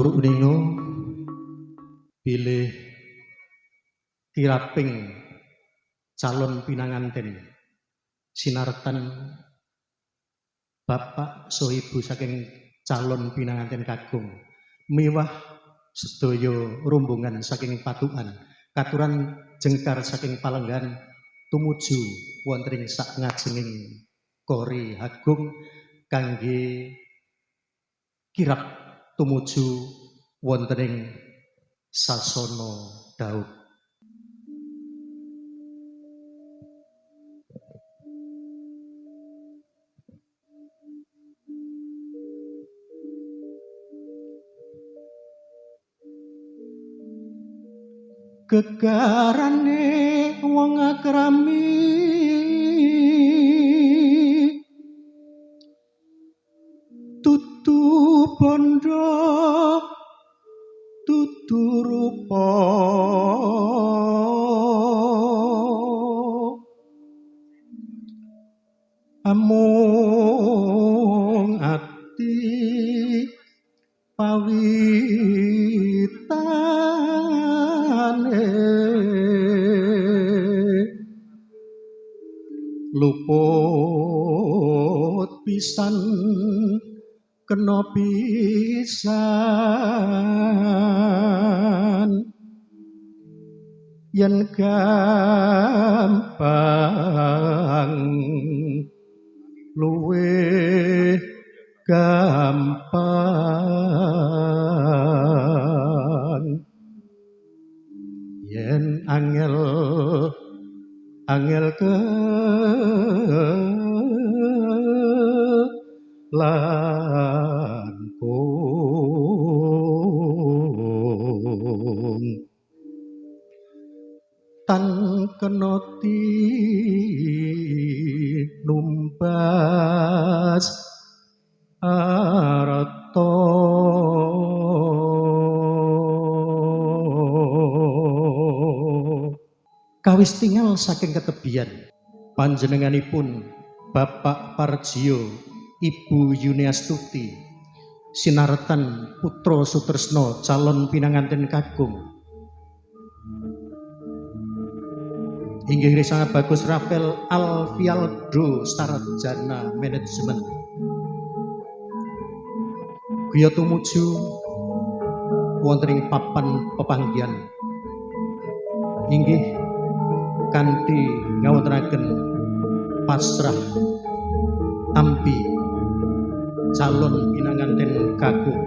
Saturuk Uningo pilih kiraping calon pinanganten sinartan bapak so ibu saking calon pinanganten kakung miwah sedaya rombongan saking patukan katuran jengkar saking palenggan tumuju wonten ing sak ngajenging kori agung kangge kirap tumuju wonten ing sasana daud. Gegarane wong akrami tutu bondo tutu rupa amung ati pawitane luput pisan kena pisan yen gampang luwih gampang yen angel ke langkung tan kena numbas arata kawis tinggal saking ketebian panjenenganipun Bapak Parjio Ibu Yuniastuti sinartan putra Sutresno calon pinanganten kakung inggih sangat bagus Rafael Alfialdo Sarjana Manajemen Guya tumuju wonten ing papan pepanggihan inggih kanthi ngawontenaken pasrah tampi calon pinanganten kakung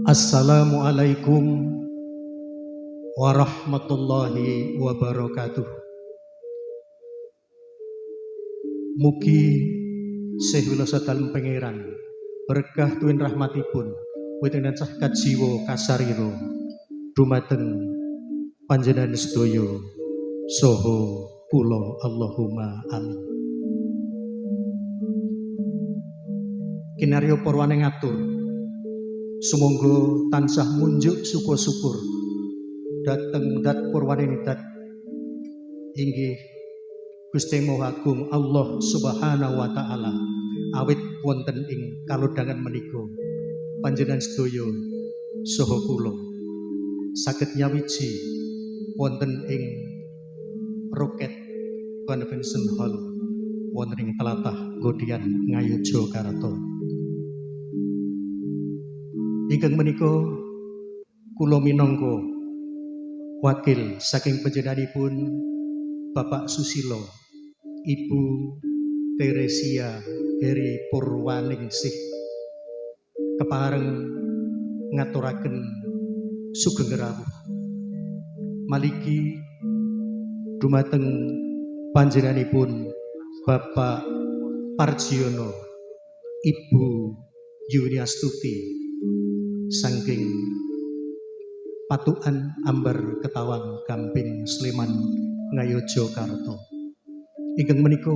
Assalamualaikum warahmatullahi wabarakatuh. Mugi sehula sedalem pangeran berkah tuwin rahmatipun witen cah kajiwa kasariro dumateng panjenengan sedaya saha kula Allahumma amin. Kinarya parwane ngatur sumangga tansah munjuk syukur-syukur dateng dat purwane dat inggih Gusti Maha Agung Allah Subhanahu wa taala awit wonten ing kalodhangan menika panjenengan sedaya saha kula saged nyawiji wonten ing Roket Convention Hall wonten ing tlatah Godian Ngayogyakarta. Ingkang menika kula minangka wakil saking panjenenganipun Bapak Susilo, Ibu Teresia Heri Purwaningsih kepareng ngaturaken sugeng rawuh maliki dumateng panjenenganipun Bapak Parjiono, Ibu Yuniastuti saking Patukan Ambar Ketawang Gamping Sleman Ngayogyakarta. Ingkang menika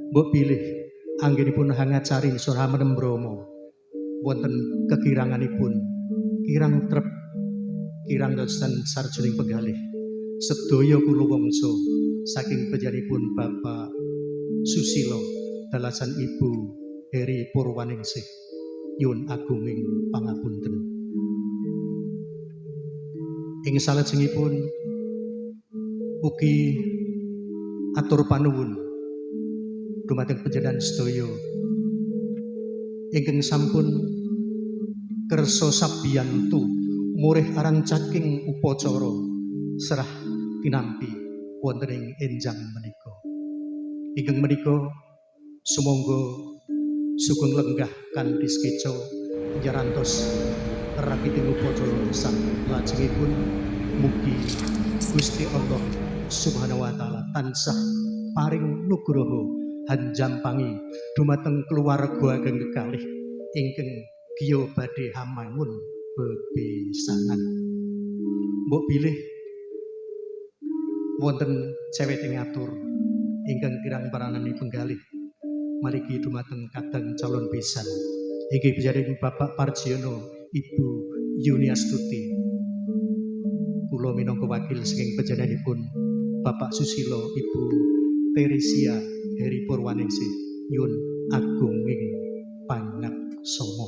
mbok pilih anggenipun hangacari Surah Menembromo wonten kekiranganipun kirang trep kirang dosan sarjuning penggalih sedaya kula wangsa saking panjenenganipun Bapak Susilo dalasan Ibu Heri Purwaningsih nyuwun agunging pangapunten. Ing salajengipun ugi atur panuwun dumateng panjenengan sedaya ingkang sampun kersa sabiyantu murih arancaking upacara serah tinampi wonten ing enjang menika. Ingkang menika sumangga sugeng lenggah kanthi sekeca njarantos rakiting upacara sang lajengipun mugi Gusti Allah Subhanahu wa taala tansah paring nugraha hanjampangi dumateng keluarga ageng kekalih ingkang giya badhe hamangun bebesanan. Mbok bilih wonten cewete ngatur ingkang kirang paranani penggalih maliki dumateng kadang calon besan inggih panjenengan Bapak Parjiono, Ibu Yuniastuti. Kula minangka wakil saking panjenenganipun Bapak Susilo, Ibu Teresia Heri Purwaningsih nyuwun agunging pangaksama.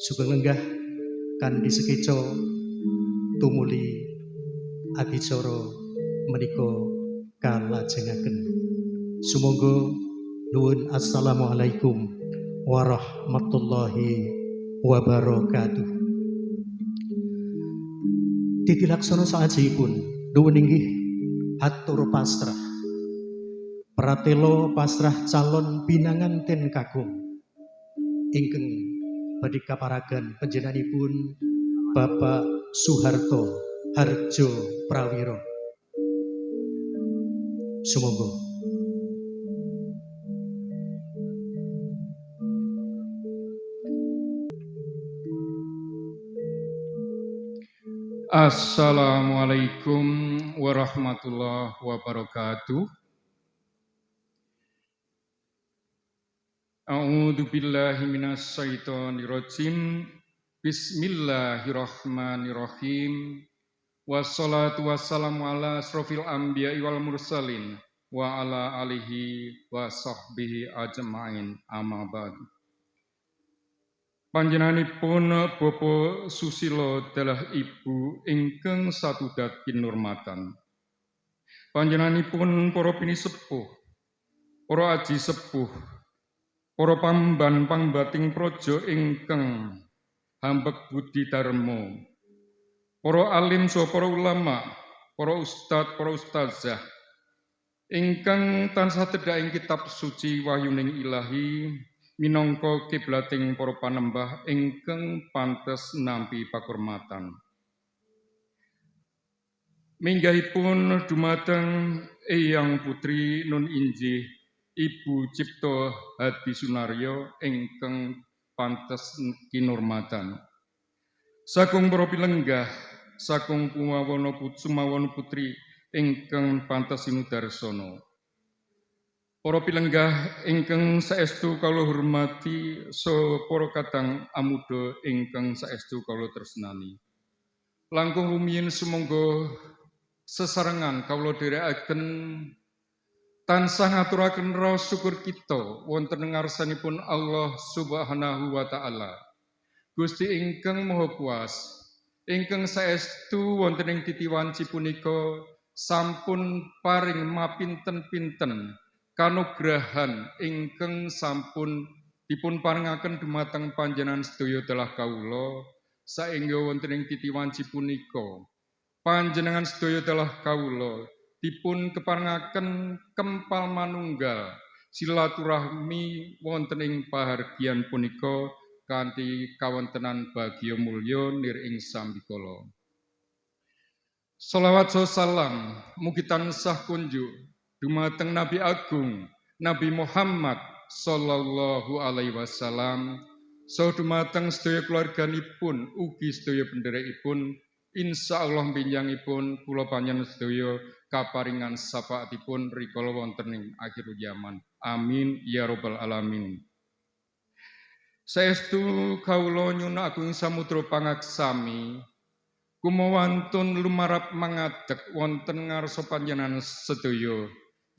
Sugeng lenggah kanthi sekeca tumuli adicara menika kalajengaken. Sumangga nuwun assalamualaikum warahmatullahi wabarakatuh. Titi laksana salajengipun nuwun inggih hatur pasrah pratela pasrah calon pinanganten kakung ingkang badhe kaparagan panjenenganipun Bapak Suharto Harjo Prawiro. Sumangga Assalamualaikum warahmatullahi wabarakatuh. A'udzu billahi minas syaitonir rajim. Bismillahirrahmanirrahim. Wassalatu wassalamu ala asrofil anbiya'i wal mursalin wa ala alihi wa sahbihi ajma'in amma ba'du. Panjenenganipun Bapak Susilo adalah ibu ingkang satudhat kinurmatan. Panjenenganipun para pinisepuh, para aji sepuh, para pamban pangbating praja ingkang hambek budi dharma, para alim saha para ulama, para ustad, para ustazah ingkang tansah tedhak ing kitab suci wahyuning Ilahi minangka kiblating para panembah ingkang pantes nampi pakurmatan. Minggahipun dumateng Eyang Putri Nun Injih Ibu Cipto Hadi Sunaryo ingkang pantes kinurmatan. Saking para pilenggah saking Sumawana Putri ingkang pantes sinudarsana. Para pilenggah ingkang saestu kawula hormati saha para kadang amuda ingkang saestu kawula tresnani. Langkung rumiyin sumangga sesarengan kawula dherekaken tansah ngaturaken raos syukur kita wonten ngarsanipun Allah Subhanahu wa taala. Gusti ingkang Maha Kuwas, ingkang saestu wonten ing titiwanci punika sampun paring mapinten-pinten kanugrahan ingkang sampun dipun paringaken dumateng panjenengan sedaya dalah kawula saengga wonten ing titiwanci punika panjenengan sedaya dalah kawula dipun keparengaken kempal manunggal silaturahmi wonten ing pahargyan punika kanthi kawontenan bagya mulya niring sambikala. Shalawat salam mugi tansah kunjuk dumateng Nabi Agung Nabi Muhammad sallallahu alaihi wasallam saha dumateng sedaya keluarganipun ugi sedaya pendherekipun insyaallah benjangipun kula panjenengan sedaya kaparingan syafaatipun rikala wonten ing akhir zaman. Amin ya rabbal alamin. Saestu kawula nyuwun agung samudra pangaksami kumawantun lumarap mangadeg wonten ngarsa panjenengan sedaya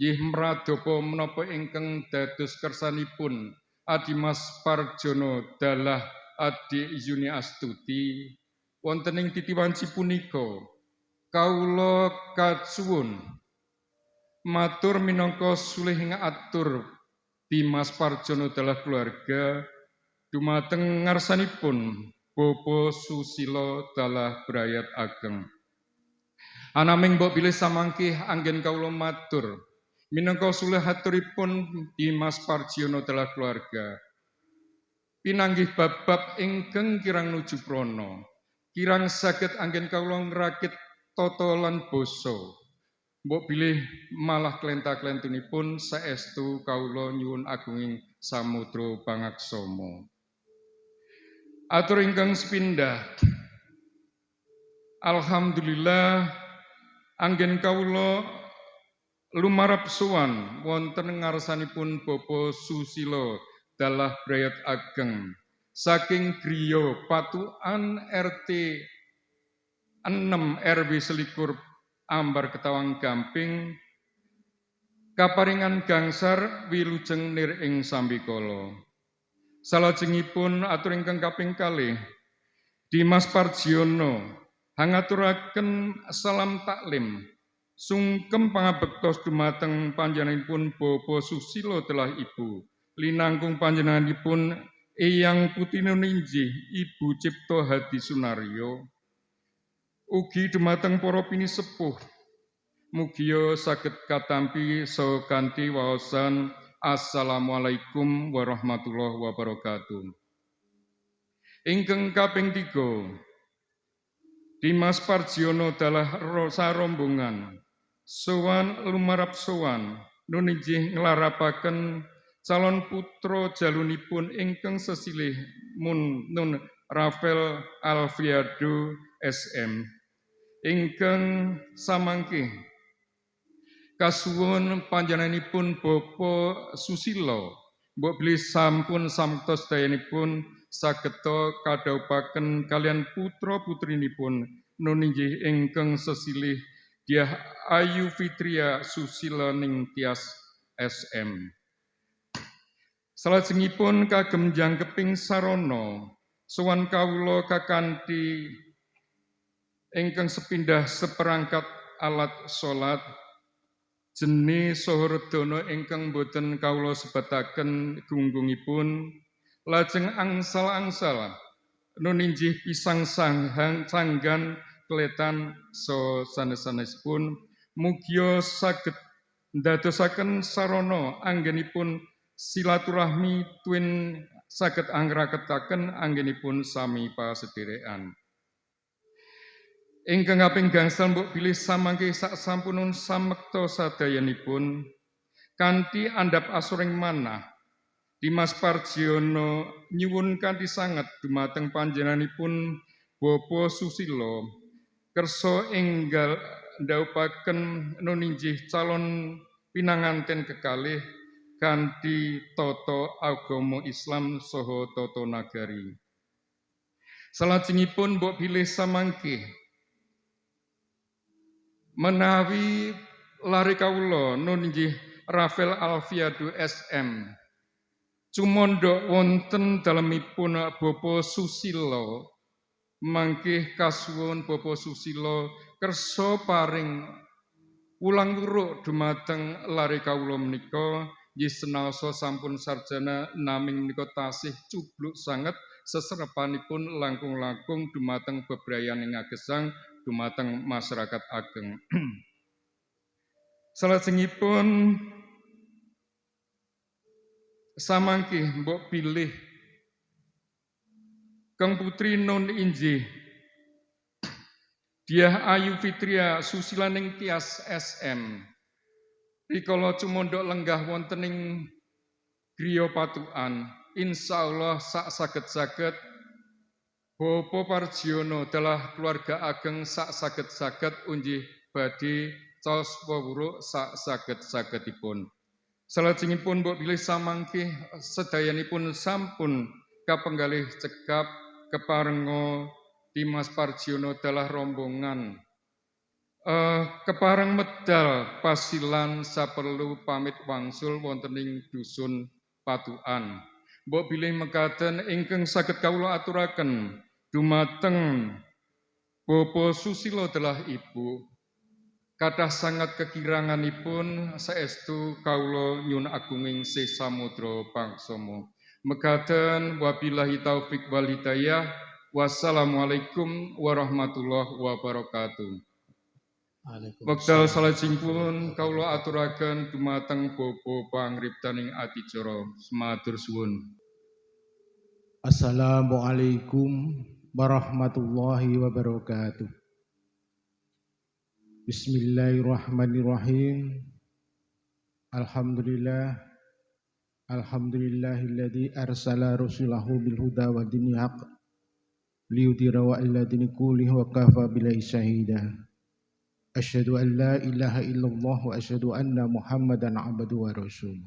nggih mradapa menapa ingkang dados kersanipun Adimas Parjono dalah Adi Yuni Astuti wonten ing titiwanci punika kawula kasuwun matur minangka sulih ngatur Dimas Parjono dalah keluarga dumateng ngarsanipun Bobo Susilo dalah Brayat Ageng. Anaming mbok bilih samangkih anggen kawula matur minangka sulih haturipun Dimas Parjono dalah keluarga. Pinanggih bab-bab ingkang kirang nuju prana, kirang saged anggen kawula ngrakit tata lan basa. Mbok bilih malah klenta-klentunipun saestu kawula nyuwun agunging samudra pangaksama. Atur ingkang sepindhah. Alhamdulillah anggen kawula lumarap sowan wonten ngarsanipun Bapak Susilo dalah Brayat Ageng saking griya Patuan RT 6 RW 21 Ambar Ketawang Gamping kaparingan gangsar wilujeng niring sambikala. Salajengipun atur ingkang kaping kalih Dimas Parjono hangaturaken salam taklim sungkem pangabektos dumateng panjenenganipun Bapak Susilo dalah Ibu linangkung panjenenganipun Eyang Putri Nun Injih Ibu Cipto Hadi Sunaryo ugi dumateng para pinisepuh mugia saged katampi saha kanthi waosan Assalamualaikum warahmatullahi wabarakatuh. Ingkang kaping 3 Dimas Parjono dalah sarombongan sowan lumarap sowan nun injih nglarapaken calon putra jalunipun ingkang sesilih Nun Rafael Alfiado SM ingkang samangkih kasuwun panjenenganipun Bapak Susilo mbok bilih sampun samektos dayanipun sageta kadhaupaken kalian putra-putrinipun nun injih ingkang sesilih Diah Ayu Fitria Susilo Ningtyas SM. Salajengipun kagem jangkeping sarana sowan kawula kakanthi ingkang sepindah seperangkat alat salat jene saha redana ingkang boten kawula sebataken gunggungipun lajeng angsal-angsal nun injih pisang sanggan kletan so sanes-sanesipun mugia saged ndadosaken sarana anggenipun silaturahmi tuwin saged angraketaken anggenipun sami pasedherekan. Ingkang kaping gangsal mbok bilih samangke sak sampunun samekta sadayanipun kanthi andhap asuring manah Dimas Parjiono nyuwun kanthi sanget dumateng panjenenganipun Bapa Susilo kersa enggal ndhaupaken nuninjih calon pinanganten kekalih kanthi tata agama Islam saha tata nagari. Salajengipun mbok bilih samangke menawi lare kawula nuninjih Rafael Alfiado SM cumondhok wonten dalemipun Bapa Susilo mangke kasuwun Bapa Susilo kersa paring ulang wuruk dumateng lare kawula menika yisnaosa sampun sarjana naming menika tasih cubluk sanget seserepanipun langkung-langkung dumateng bebrayaning agesang dumateng masyarakat ageng. Salajengipun samangke mbok pilih Kang Putri Nun injih Diah Ayu Fitria Susilaning Tias SM rikala cumondhok lenggah wonten ing griya patukan insyaallah sak saged-saged Bapa Parjiono dalah keluarga ageng sak saged-saged unjih badhe caos wewuruk sak saged-sagedipun. Salajengipun mbok bilih samangke sedayanipun sampun kapenggalih cekap keparenga Dimas Parjiono dalah rombongan kepareng medal pasilan saperlu pamit wangsul wonten ing dusun Patukan. Mbok bilih mekaten ingkang saged kawula aturaken dumateng Bapa Susilo dalah ibu kathah sangat kekiranganipun saestu kawula nyuwun agunging sesamudra pangsama. Mekaten wabillahi taufik wal hidayah. Wassalamualaikum warahmatullahi wabarakatuh. Wekdal salajengipun kawula aturaken dumateng Bapa pangriptaning adicara. Sematur suwun. Assalamualaikum warahmatullahi wabarakatuh. Bismillahirrahmanirrahim. Alhamdulillahilladzi arsala rasulahu bil huda wa dinil haqq liyudhira wa alladhina kullihi wa kafa billahi syahida. Asyhadu an la ilaha illallah wa asyhadu anna Muhammadan abduhu wa rasuluh.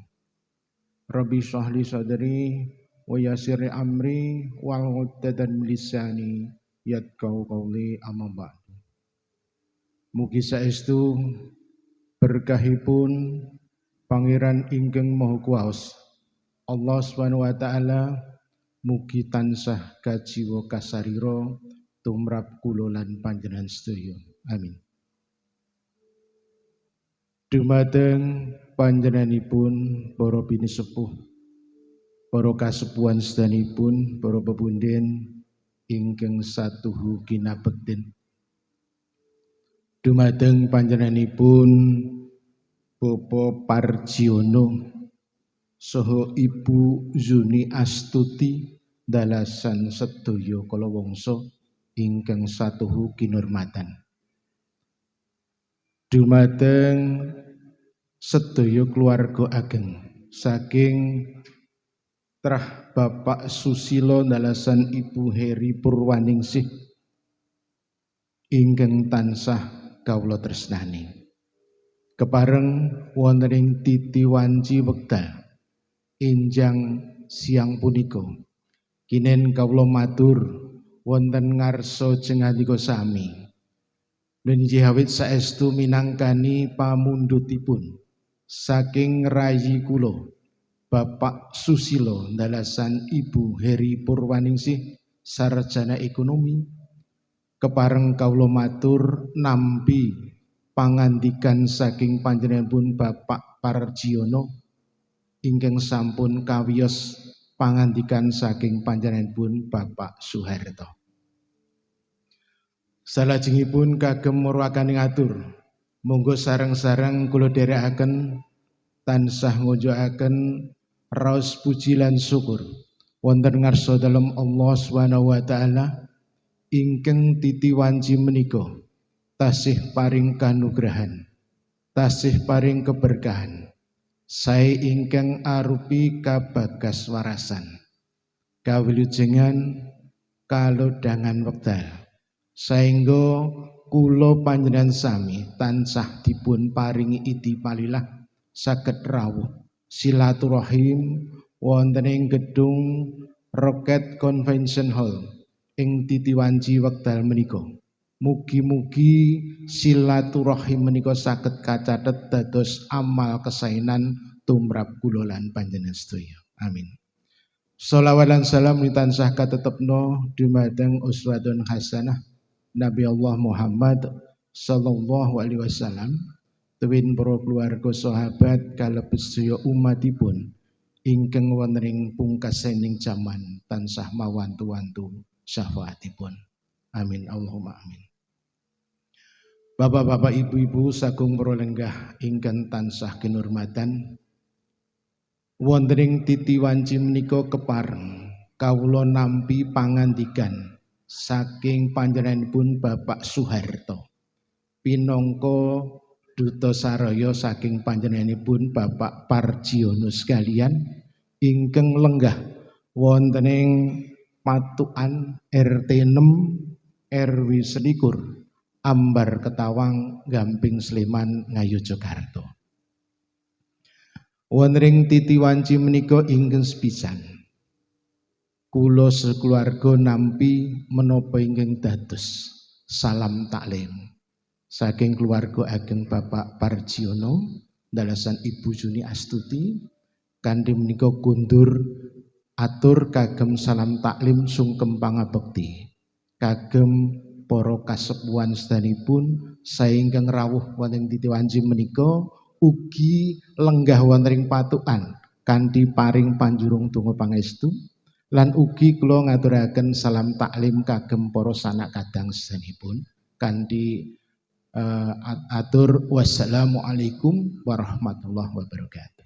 Rabbi shrah li sadri wa yassir li amri wal 'uqdatam min lisani yafqahu qawli amma ba'd. Mugi saestu berkahipun Pangeran ingkang Maha Kuwasa Allah Subhanahu wa taala mugi tansah kajiwa kasarira tumrap kula lan panjenengan sedaya. Amin. Dumateng panjenenganipun para pinisepuh, para kasepuhan sedanipun, para pepunden ingkang satuhu kinabekten. Dumateng panjenenganipun Bapa Parjiono saha Ibu Zuni Astuti dalasan sedaya kalawangsa ingkang satuhu kinurmatan. Dumateng sedaya keluarga ageng saking trah Bapak Susilo dalasan Ibu Heri Purwaningsih ingkang tansah kawula tresnani. Kepareng wonten ing titi wanci wekdal enjang siang punika kinen kawula matur wonten ngarsa jengandika sami Nunjih awit saestu minangkani pamundhutipun saking rayi kula Bapak Susilo dalasan Ibu Heri Purwaningsih sarjana ekonomi kepareng kawula matur nampi pangandikan saking panjenenganipun Bapak Parjiono ingkang sampun kawiyos pangandikan saking panjenenganipun Bapak Soeharto. Salajengipun kagem muruakaning atur monggo sareng-sareng kula dherekaken tansah ngojoaken raos puji lan syukur wonten ngarsa dalem Allah Subhanahu wa taala ingkang titiwanci menika tasih paring kanugrahan, tasih paring keberkahan, sae ingkang arupi kabagas warasan, kawilujengan, kalodhangan wekdal, saengga kula panjenengan sami tansah dipun paringi idi palilah saged rawuh silaturahim wonten ing gedung Rocket Convention Hall ing titiwanci wekdal menika. Mugi-mugi silaturahim menika saged kacathet dados amal kesaenan tumrap kula lan panjenengan sedaya. Amin. Shalawat lan salam tansah katetepno dumateng uswatun hasanah Nabi Allah Muhammad sallallahu alaihi wasallam, tuwin para keluarga sahabat kalebet sedaya umatipun ingkang wonten ing pungkasaning jaman tansah mawantu-wantu syafaatipun. Amin Allahumma amin. Bapak-bapak, ibu-ibu sagung para lenggah ingkang tansah kinurmatan, wonten ing titiwanci menika kepareng kawula nampi pangandikan saking panjenenganipun Bapak Soeharto pinangka duta saraya saking panjenenganipun Bapak Parjiono sekalian ingkang lenggah wonten ing Patukan RT 6 RW 21 Ambar Ketawang Gamping Sleman Ngayogyakarta. Wonten ing titiwanci menika ingkang sepisan kula sekeluarga nampi menapa ingkang dados salam taklim saking keluarga ageng Bapak Parjiono dalasan Ibu Juni Astuti kanthi menika kundur atur kagem salam taklim sungkem pangabekti kagem para kasepuhan sedanipun saengga rawuh wonten titiwanci menika ugi lenggah wonten ing Patukan kanthi paring panjurung donga pangestu lan ugi kula ngaturaken salam taklim kagem para sanak kadang sedanipun kanthi atur wassalamualaikum warahmatullahi wabarakatuh.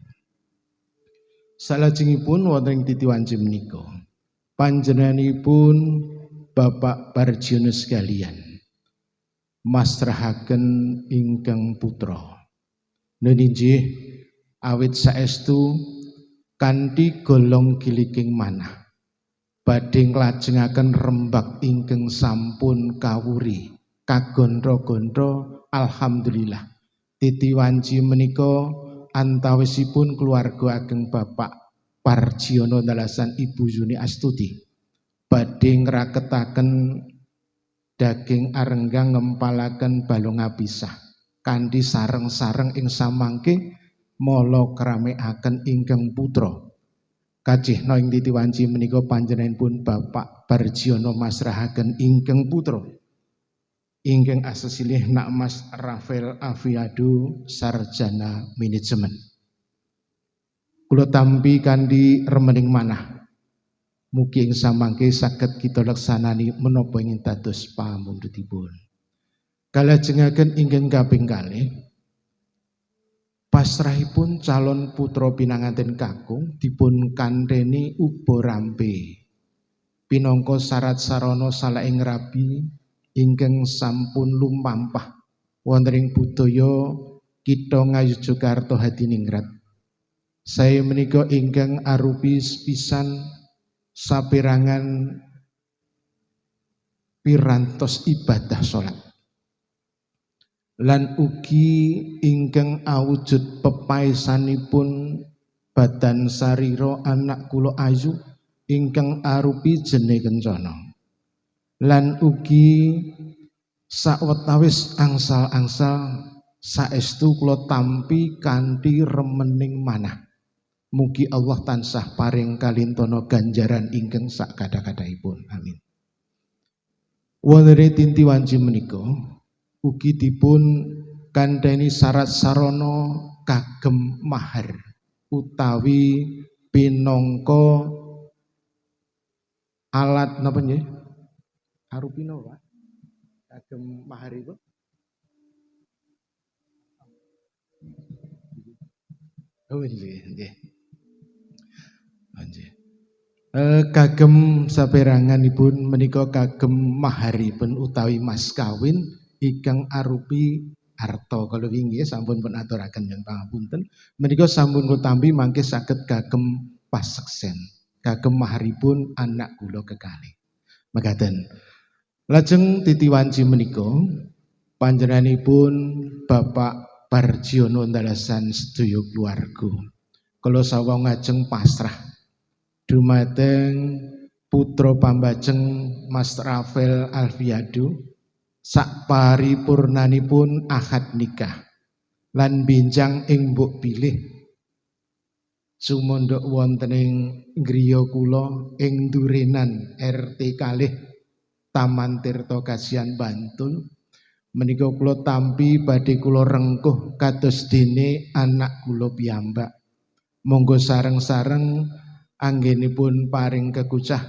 Salajengipun wonten ing titiwanci menika panjenenganipun Bapak Parjiono sekalian masrahaken ingkang putra ninjih awit saestu kanthi golong giliking manah badhe nglajengaken rembag ingkang sampun kawuri kagondro-gondro. Alhamdulillah titiwanci menika antawisipun keluarga ageng Bapak Parjiono dalasan Ibu Yuni Astuti badhe ngraketaken daging arenggang ngempalaken balung apisah kanthi sareng-sareng ing samangke mala kramekaken ingkang putra kajihna ing titiwanci menika panjenenganipun Bapak Parjiono masrahaken ingkang putra ingkang asesilih Nak Mas Rafael Afiado sarjana manajemen. Kula tampi kanthi remening manah mugi ing samangke saged kita leksanani menapa ingkang dados pamundhutipun. Kalajengaken ingkang kaping kalih pasrahipun calon putra pinanganten kakung dipun kantheni uba rampe pinangka syarat sarana salaing rabi ingkang sampun lumampah wonten ing budaya Kitha Ngayogyakarta Hadiningrat. Saya menika ingkang arupi sepisan saperangan pirantos ibadah salat lan ugi ingkang awujud pepaesanipun badan sarira anak kula ayu ingkang arupi jene kencana lan ugi sawetawis angsal-angsal saestu kula tampi kanthi remening manah. Mugi Allah tansah paring kalintana ganjaran ingkang sak kathah-kathahipun. Amin. Wonten titiwanci menika ugi dipun kantheni syarat sarana kagem mahar utawi pinangka alat napa nggih? Arupi napa? Kagem mahar itu? Oh nggih, nggih. Kagem saperanganipun menika kagem maharipun utawi mas kawin ingkang arupi arta kalau wingi sampun pun aturaken yen pangapunten menika sampun kutampi mangke saged kagem paseksen kagem maharipun anak kula kekalih mekaten lajeng titi wanci menika panjenenganipun Bapak Parjiono ndalasan sedaya keluarga kula sawang ngajeng pasrah dumateng putra pambajeng Mas Rafael Alfiado sak paripurnanipun akad nikah lan benjang ing mbok bilih sumondhok wonten ing griya kula ing Durenan RT kalih Taman Tirta Kasihan Bantul menika kula tampi badhe kula rengkuh kados dene anak kula piyambak monggo sareng-sareng anggenipun paring kekucah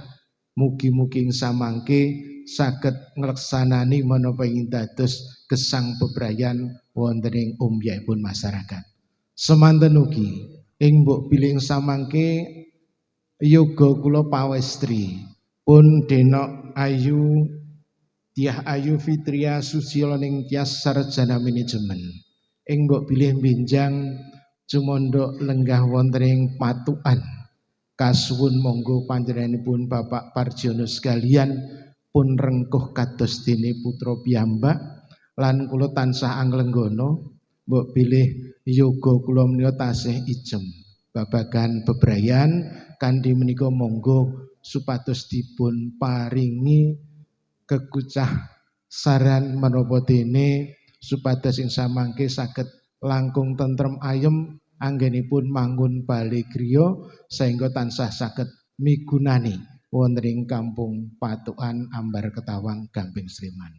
mugi-mugi samangke saged ngleksanani menapa ing dados gesang bebrayan wonten ing umbyakipun masyarakat. Semanten ugi ing mbok bilih samangke yoga kula pawestri pun Denok Ayu Diah Ayu Fitria Susilo ning Tias Sarjana Manajemen. Ing mbok bilih benjang cumondhok lenggah wonten ing Patukan. Kasuwun monggo panjenenganipun Bapak Parjono sekalian pun rengkuh kados dene putra piyambak lan kula tansah anglenggana mbok bilih yoga kula menika tasih ijem babagan bebrayan kanthi menika monggo supados dipun paringi kekucah saran menapa dene supados ing samangke saged langkung tentrem ayem anggenipun mangun bali griya sehingga tansah saged migunani wonten ing Kampung Patukan Ambar Ketawang Gamping Sleman.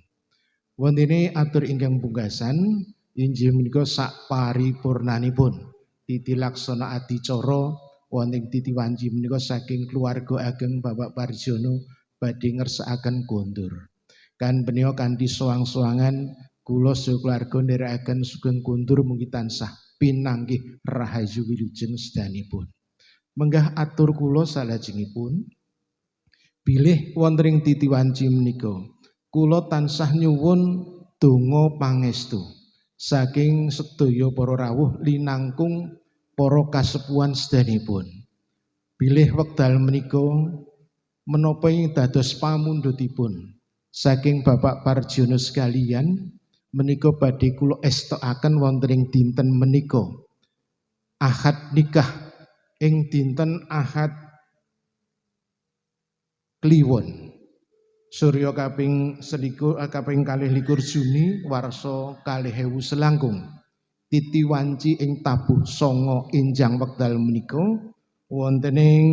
Wontene atur ingkang pungkasan inggih menika sak paripurnanipun titi laksana adicara wonten titi wanci menika saking keluarga ageng Bapak Parjono badhe ngersakaken kondur. Kan beliau kanthi soang-soangan kula keluarga nderekaken sugeng kondur mugi tansah pinanggih rahayu wilujeng sedanipun. Menggah atur kula salajengipun bilih wonten ing titi wanci menika kula tansah nyuwun donga pangestu saking sedaya para rawuh linangkung para kasepuhan sedanipun. Bilih wekdal menika menapa ing dados pamundhutipun saking Bapak Parjono sekalian menika badhe kula estokaken wonten ing dinten menika akad nikah ing dinten Ahad Kliwon Surya kaping 21 Juni warsa 2019 titi wanci ing tabuh sanga enjang wekdal menika wonten ing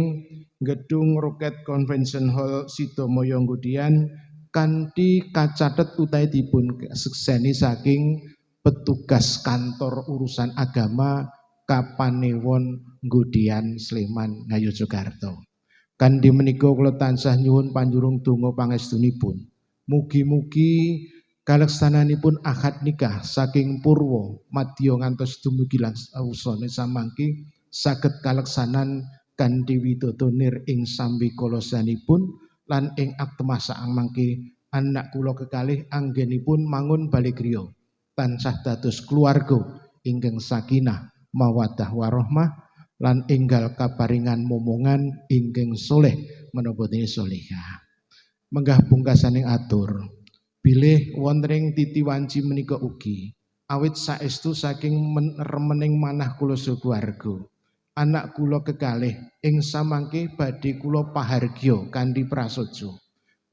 Gedung Roket Convention Hall Sidomaya Ngodian kanthi kacathet utawi dipun sekseni saking petugas kantor urusan agama Kapanewon Ngodian Sleman Ngayogyakarta. Kanthi menika kula tansah nyuwun panjurung donga pangestunipun. Mugi-mugi kaleksananipun akad nikah saking purwa madya ngantos dumugi usane samangke saged kaleksanan kanthi widodonir ing sambikalasanipun lan ing aktemah samangke anak kula kekalih anggenipun mangun bali griya tansah dados keluarga ingkang sakinah mawaddah warahmah lan enggal kaparingan momongan ingkang soleh menapa dene solehah. Menggah pungkasaning atur bilih wonten ing titi wanci menika ugi awit saestu saking remening manah kula keluarga anak kula kekalih ing samangke badhe kula pahargya kanthi prasaja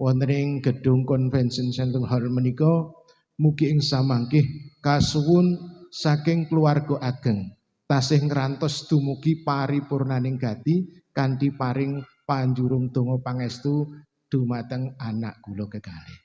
wonten ing Gedung Convention Center Hall menika mugi ing samangke kasuwun saking keluarga ageng tasih ngrantos dumugi paripurnaning gati kanthi paring panjurung donga pangestu dumateng anak kula kekalih.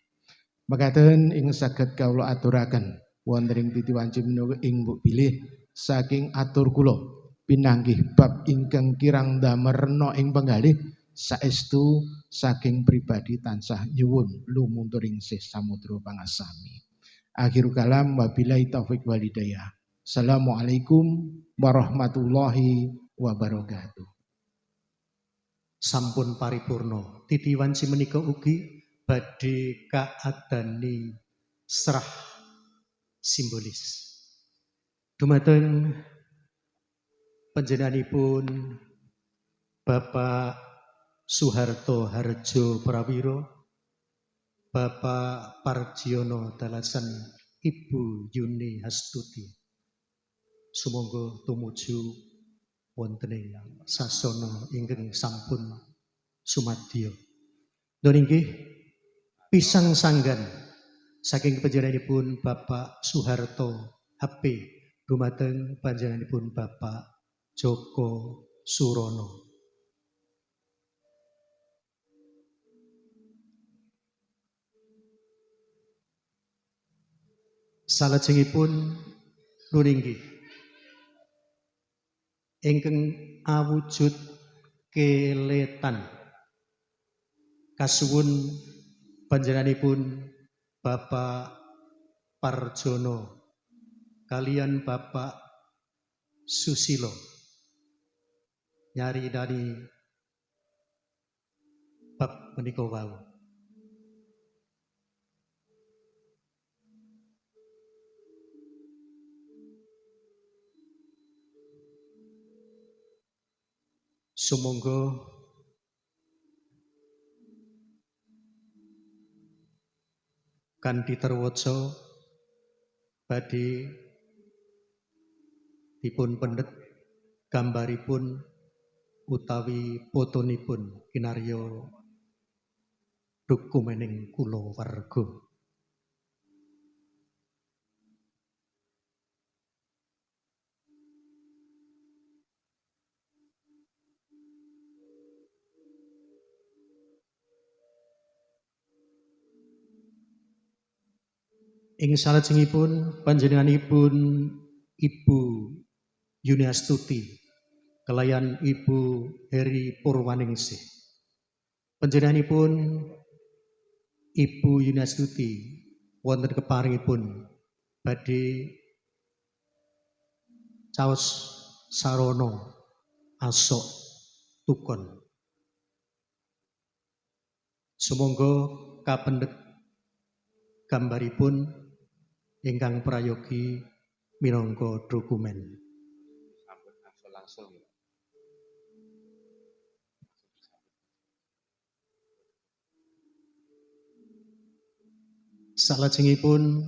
Mekaten ing saged kawula aturaken wonten ing titi wanci menika ing mbok bilih saking atur kula pinanggih bab ingkang kirang damerna ing penggalih saestu saking pribadi tansah nyuwun lumunturing sih samudra pangasami. Akhirul kalam wabillahi taufik walhidayah. Assalamualaikum warahmatullahi wabarakatuh. sampun paripurna. Titi wanci menika ugi badhe kaadani serah simbolis. Dumateng panjenenganipun Bapak Soeharto Harjo Prawiro, Bapak Parjiono dalasan Ibu Yuni Hastuti. Sumangga tumuju wontening sasana ingkang sampun sumadya. Nun inggih pisang sanggan saking panjenenganipun Bapak Soeharto HP dumateng panjenenganipun Bapak Joko Surono. Salajengipun nun inggih ingkang awujud keletan kasuwun panjenenganipun Bapak Parjono kalian Bapak Susilo nyari dari bab menika wau. Sumangga kanthi terwaca badhe dipun pendet gambaripun utawi fotonipun kinarya dokumening kulawarga. Ing salajengipun panjenenganipun Ibu Yuni Astuti kelayan Ibu Heri Purwaningsih. Panjenenganipun Ibu Yuni Astuti wonten keparingipun badhe caos sarana asok tukon. Sumangga kapendhet gambaripun ingkang prayogi minangka dokumen. Langsung. Salajengipun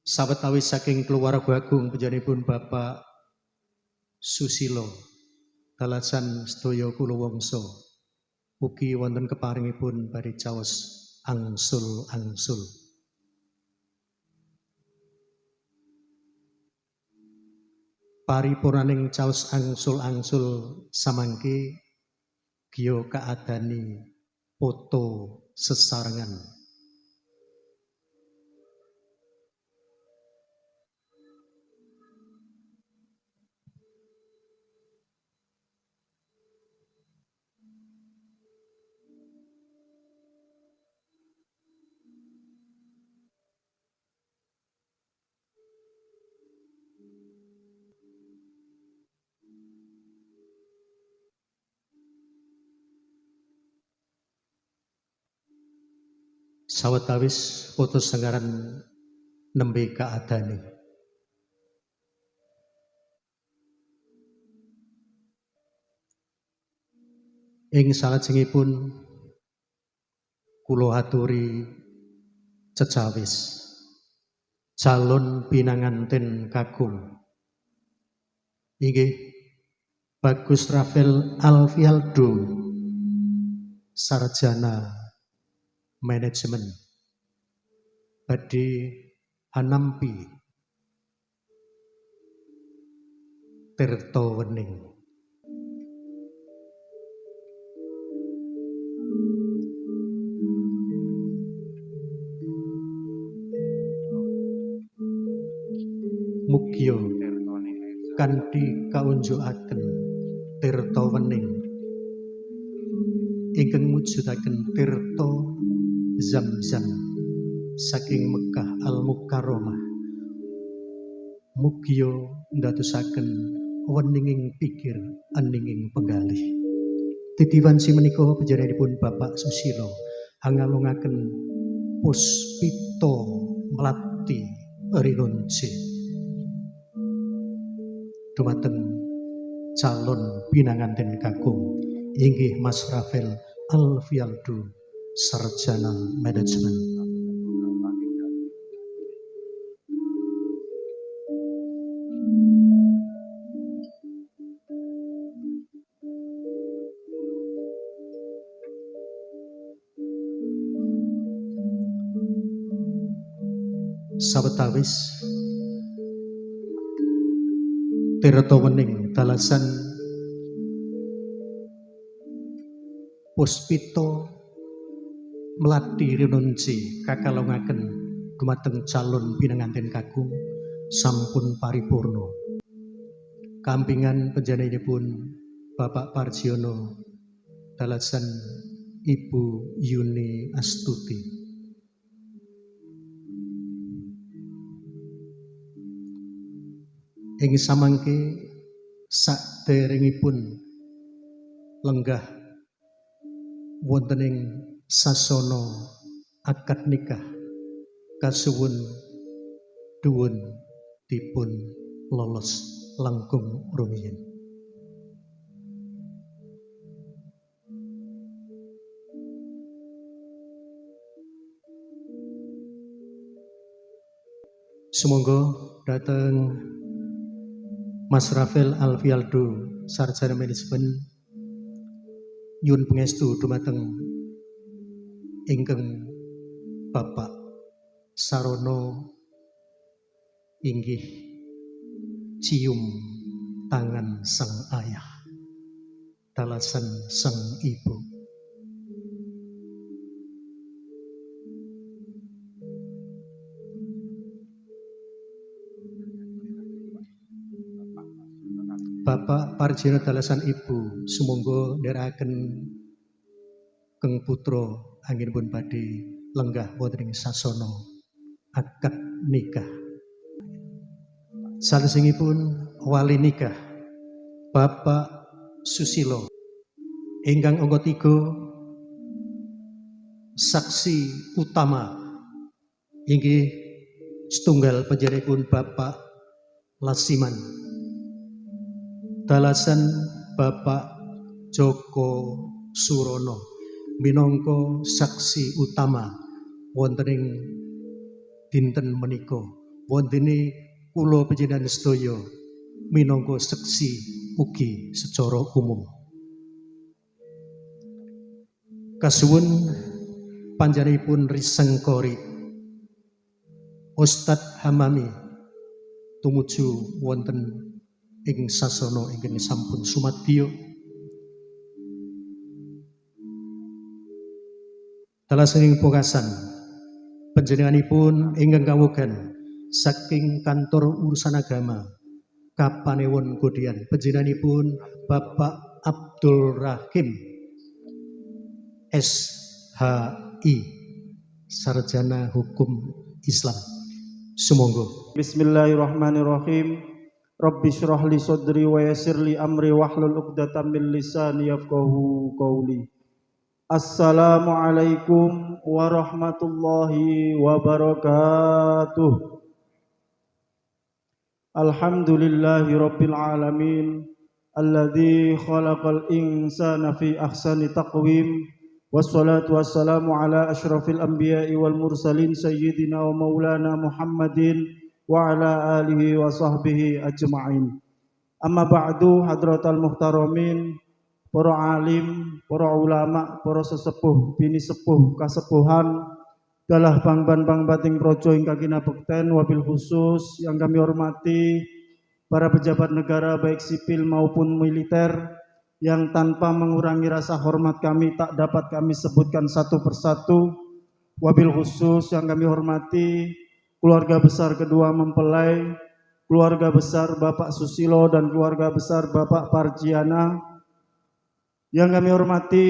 sawetawis saking keluarga agung panjenenganipun Bapak Susilo dalasan sedaya kula wangsa ugi wonten keparingipun badhe caos angsul-angsul. Paripurnaning caos angsul-angsul samangke giya kaadani foto sesarengan. Sawetawis foto senggaran nembe kaadane. Ing salajengipun kula aturi cecawis calon pinanganten kakung inggih Bagus Rafael Alfialdo sarjana manajemen badhe anampi tirta wening. Mugia kanthi kaunjukaken tirta wening ingkang mujudaken tirta Zamzam saking Mekah Al-Mukarramah. Mugia ndadosaken weninging pikir eninging penggalih. titiwan si menika panjenenganipun Bapak Susilo angalungaken Puspito Melati Rinunci dumateng calon pinanganten kakung inggih Mas Rafael Alfialdo Sarjana Manajemen. Sawetawis tirta wening dalasan Puspito Melati Rinunci kakalongaken dumateng calon pinanganten kakung sampun paripurna. Kampingan panjenenganipun Bapak Parjiono dalasan Ibu Yuni Astuti. Ing samangke saderengipun lenggah wonten ing sasana akad nikah kasuwun duwun dipun lolos langkung rumiyin. Sumangga dateng Mas Rafael Alfialdo Sarjana Manajemen nyuwun pangestu dumateng ingkang Bapak Sarono inggih cium tangan sang ayah dalasan sang ibu. Bapak Parjiono dalasan ibu sumangga ndherekaken keng putra anggenipun badhe lenggah wonten ing sasana akad nikah. Salajengipun wali nikah Bapak Susilo ingkang angka 3 saksi utama inggih setunggal panjenenganipun Bapak Lasiman dalasan Bapak Joko Surono minangka saksi utama wonten ing dinten menika. Wontene kula panjenengan sedaya minangka saksi ugi secara umum. Kasuwun panjenenganipun Risengkori Ustadz Hamami tumuju wonten ing sasana ingkang sampun sumadyo dalasing pungkasan panjenenganipun ingkang kawugan saking kantor urusan agama Kapanewon Kodian panjenenganipun Bapak Abdul Rahim SHI Sarjana Hukum Islam. Sumangga. Bismillahirrahmanirrahim. Rabbi syrah li sadri wa yassir li amri wahlul 'uqdatam min lisani yafqahu qawli. Assalamualaikum warahmatullahi wabarakatuh. Alhamdulillahi rabbil alamin alladzi khalaqal insana fi ahsani taqwim wassalatu wassalamu ala asyrafil anbiya'i wal mursalin sayyidina wa maulana Muhammadin wa ala alihi wa sahbihi ajma'in. Amma ba'du, hadratal muhtaramin, para alim, para ulama, para sesepuh, bini sepuh, kasepuhan dalah bang bating projo ingkang kinabekten, wabil khusus yang kami hormati para pejabat negara baik sipil maupun militer yang tanpa mengurangi rasa hormat kami tak dapat kami sebutkan satu persatu. Wabil khusus yang kami hormati keluarga besar kedua mempelai, keluarga besar Bapak Susilo dan keluarga besar Bapak Parjiana. Yang kami hormati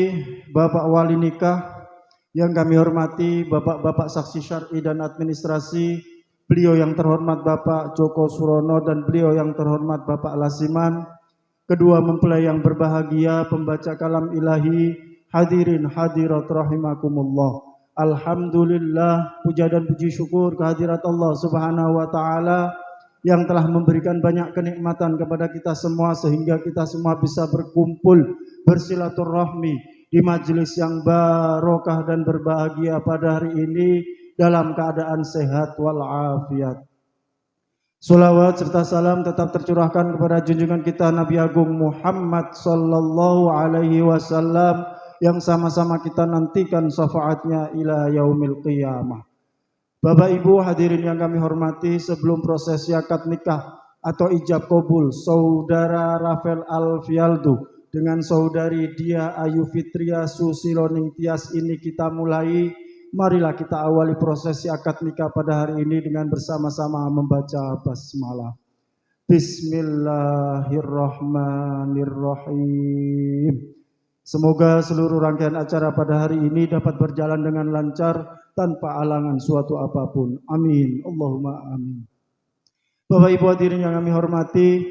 Bapak Wali Nikah, yang kami hormati Bapak-bapak saksi syar'i dan administrasi, beliau yang terhormat Bapak Joko Surono dan beliau yang terhormat Bapak Lasiman, kedua mempelai yang berbahagia, pembaca kalam ilahi, hadirin hadirat rahimakumullah. Alhamdulillah, puja dan puji syukur kehadirat Allah Subhanahu wa taala yang telah memberikan banyak kenikmatan kepada kita semua sehingga kita semua bisa berkumpul bersilaturahmi di majelis yang barokah dan berbahagia pada hari ini dalam keadaan sehat walafiat. Salawat serta salam tetap tercurahkan kepada junjungan kita Nabi Agung Muhammad sallallahu alaihi wasallam yang sama-sama kita nantikan syafaatnya ila yaumil qiyamah. Bapak Ibu hadirin yang kami hormati, sebelum prosesi akad nikah atau ijab kabul saudara Rafael Alfialdo dengan saudari Dia Ayu Fitria Susilo Ningtyas ini kita mulai. Marilah kita awali prosesi akad nikah pada hari ini dengan bersama-sama membaca basmalah. Bismillahirrahmanirrahim. Semoga seluruh rangkaian acara pada hari ini dapat berjalan dengan lancar tanpa halangan suatu apapun. Amin. Allahumma amin. Bapak Ibu hadirin yang kami hormati,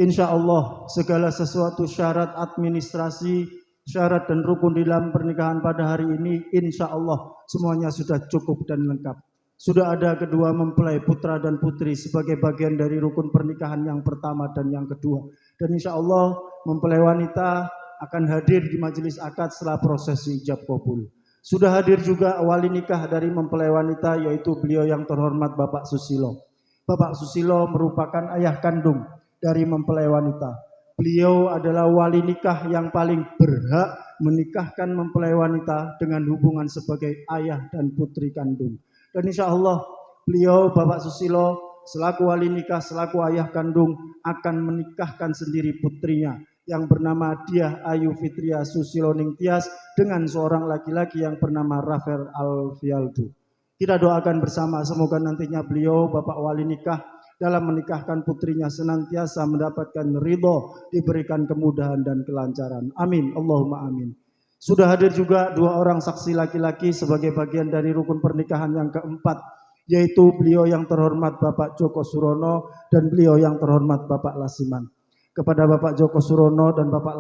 insya Allah segala sesuatu syarat administrasi, syarat dan rukun di dalam pernikahan pada hari ini insya Allah semuanya sudah cukup dan lengkap. Sudah ada kedua mempelai putra dan putri sebagai bagian dari rukun pernikahan yang pertama dan yang kedua. Dan insya Allah mempelai wanita akan hadir di majelis akad setelah prosesi ijab kabul. Sudah hadir juga wali nikah dari mempelai wanita yaitu beliau yang terhormat Bapak Susilo. Bapak Susilo merupakan ayah kandung dari mempelai wanita. Beliau adalah wali nikah yang paling berhak menikahkan mempelai wanita dengan hubungan sebagai ayah dan putri kandung. Dan insya Allah beliau Bapak Susilo selaku wali nikah, selaku ayah kandung akan menikahkan sendiri putrinya yang bernama Dia Ayu Fitria Susilo Ningtyas dengan seorang laki-laki yang bernama Rafael Alfialdo. Kita doakan bersama semoga nantinya beliau Bapak wali nikah dalam menikahkan putrinya senantiasa mendapatkan ridho, diberikan kemudahan dan kelancaran. Amin. Allahumma amin. Sudah hadir juga dua orang saksi laki-laki sebagai bagian dari rukun pernikahan yang keempat, yaitu beliau yang terhormat Bapak Joko Surono dan beliau yang terhormat Bapak Lasiman. Kepada Bapak Joko Surono dan Bapak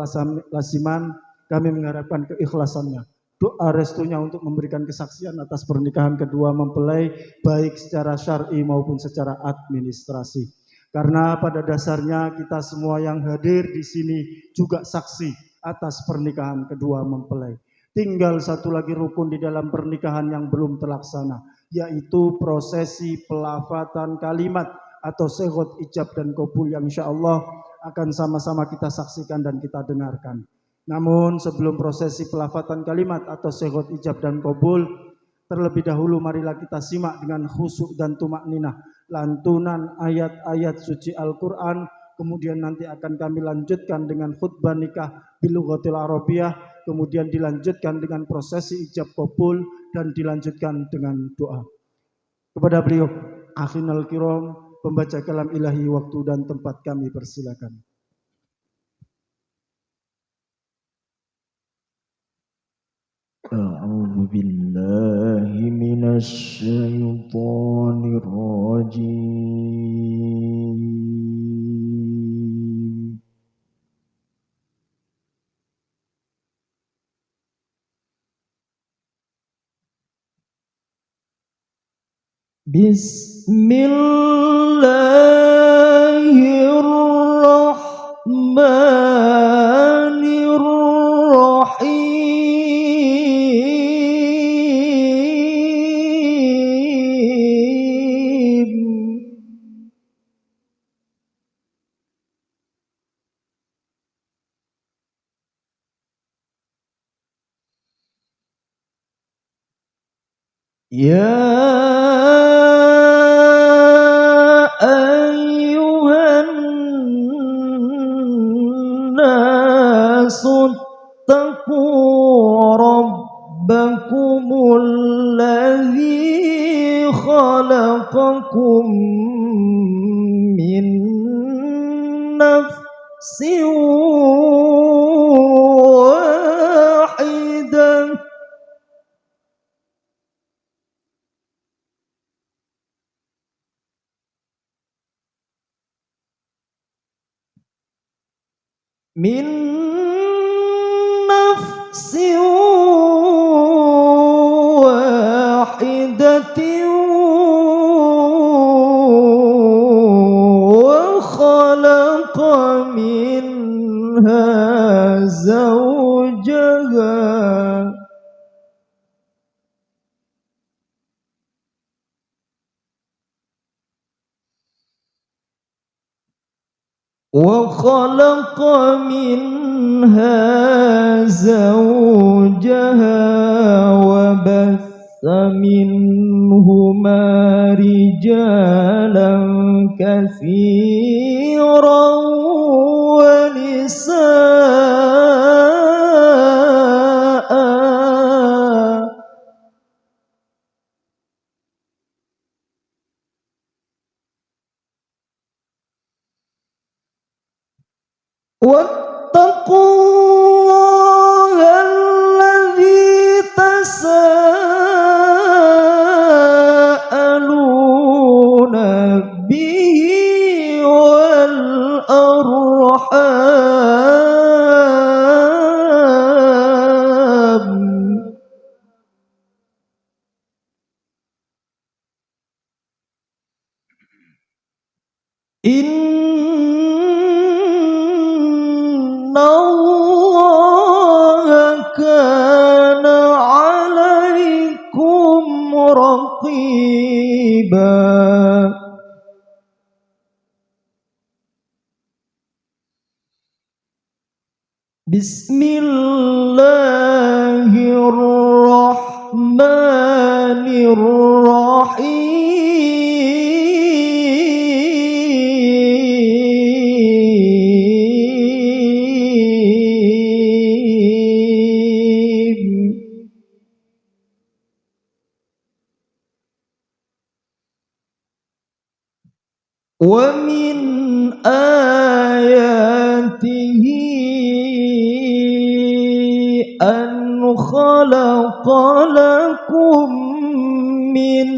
Lasiman, kami mengharapkan keikhlasannya, doa restunya untuk memberikan kesaksian atas pernikahan kedua mempelai baik secara syar'i maupun secara administrasi. Karena pada dasarnya kita semua yang hadir di sini juga saksi atas pernikahan kedua mempelai. Tinggal satu lagi rukun di dalam pernikahan yang belum terlaksana, yaitu prosesi pelafatan kalimat atau segot ijab dan kabul yang insya Allah akan sama-sama kita saksikan dan kita dengarkan. Namun sebelum prosesi pelafatan kalimat atau segot ijab dan kabul, terlebih dahulu marilah kita simak dengan khusyuk dan tumakninah lantunan ayat-ayat suci Al-Quran. Kemudian nanti akan kami lanjutkan dengan khutbah nikah bilughatil arabiyah, kemudian dilanjutkan dengan prosesi ijab kabul dan dilanjutkan dengan doa. Kepada beliau akhinal kiram, pembaca kalam ilahi, waktu dan tempat kami persilakan. A'udzu billahi minasy syaithanir rajim. Bismillahirrahmanirrahim. Ya ayyuhan nasu taqu rabbakumul ladzi khalaqakum min nafsin wahidah من نفس واحدة وخلق منها زوجها وخلق منها زوجها وبث منهما رجالا كثيرا ونساء واتقوا الله الذي تساءلون به والأرحام إن الله كان عليكم رقيبا بسم الله الرحمن الرحيم ومن آياته أن خلق لكم من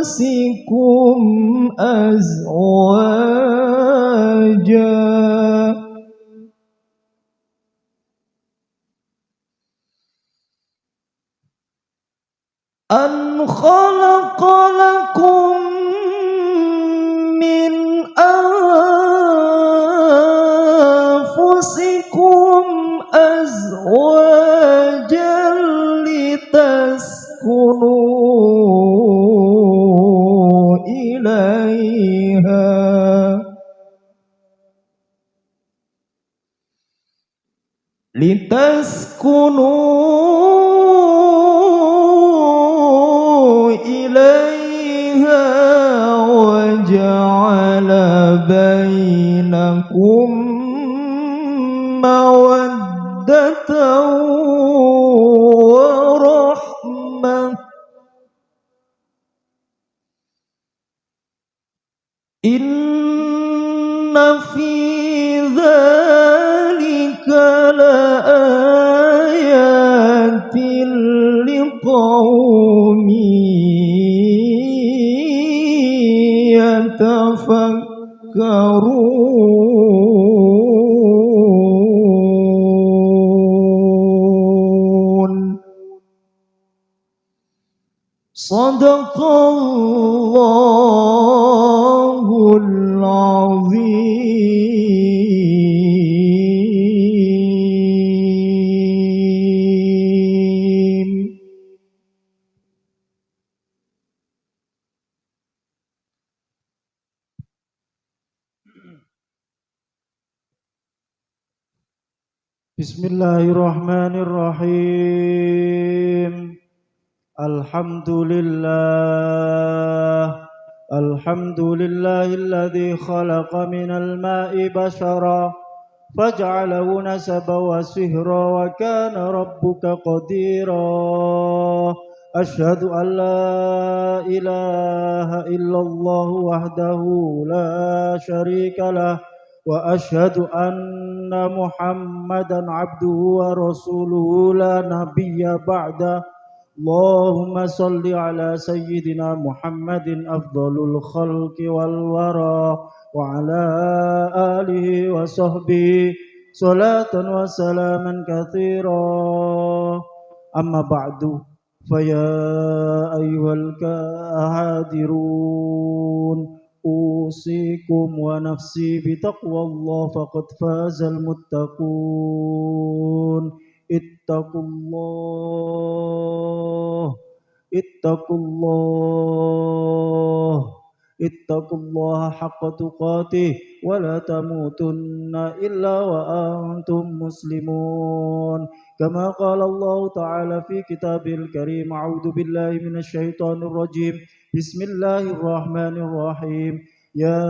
أنفسكم أزواجا أن خلق لكم من أنفسكم أزواجا لتسكنوا إليها وجعل بينكم مودة ورحمة إن في ذلك لآيات لقوم يتفكرون صدق الله العظيم. Bismillahirrahmanirrahim. Alhamdulillahilladzi khalaqa minal ma'i bashara faj'alahu nasaba wa sihra wa kana rabbuka qadira. Asyhadu an la ilaha illallah wahdahu la syarikalah wa asyhadu anna Muhammadan abduhu wa rasuluhu la nabiyya ba'da. اللهم صل على سيدنا محمد أفضل الخلق والورى وعلى آله وصحبه صلاة وسلاما كثيرا. أما بعد فيا أيها الكاهدرون أوصيكم ونفسي بتقوى الله فقد فاز المتقون. اتقوا الله اتقوا الله اتقوا الله حق تقاته ولا تموتن إلا وأنتم مسلمون. كما قال الله تعالى في كتابه الكريم: أعوذ بالله من الشيطان الرجيم، بسم الله الرحمن الرحيم. يا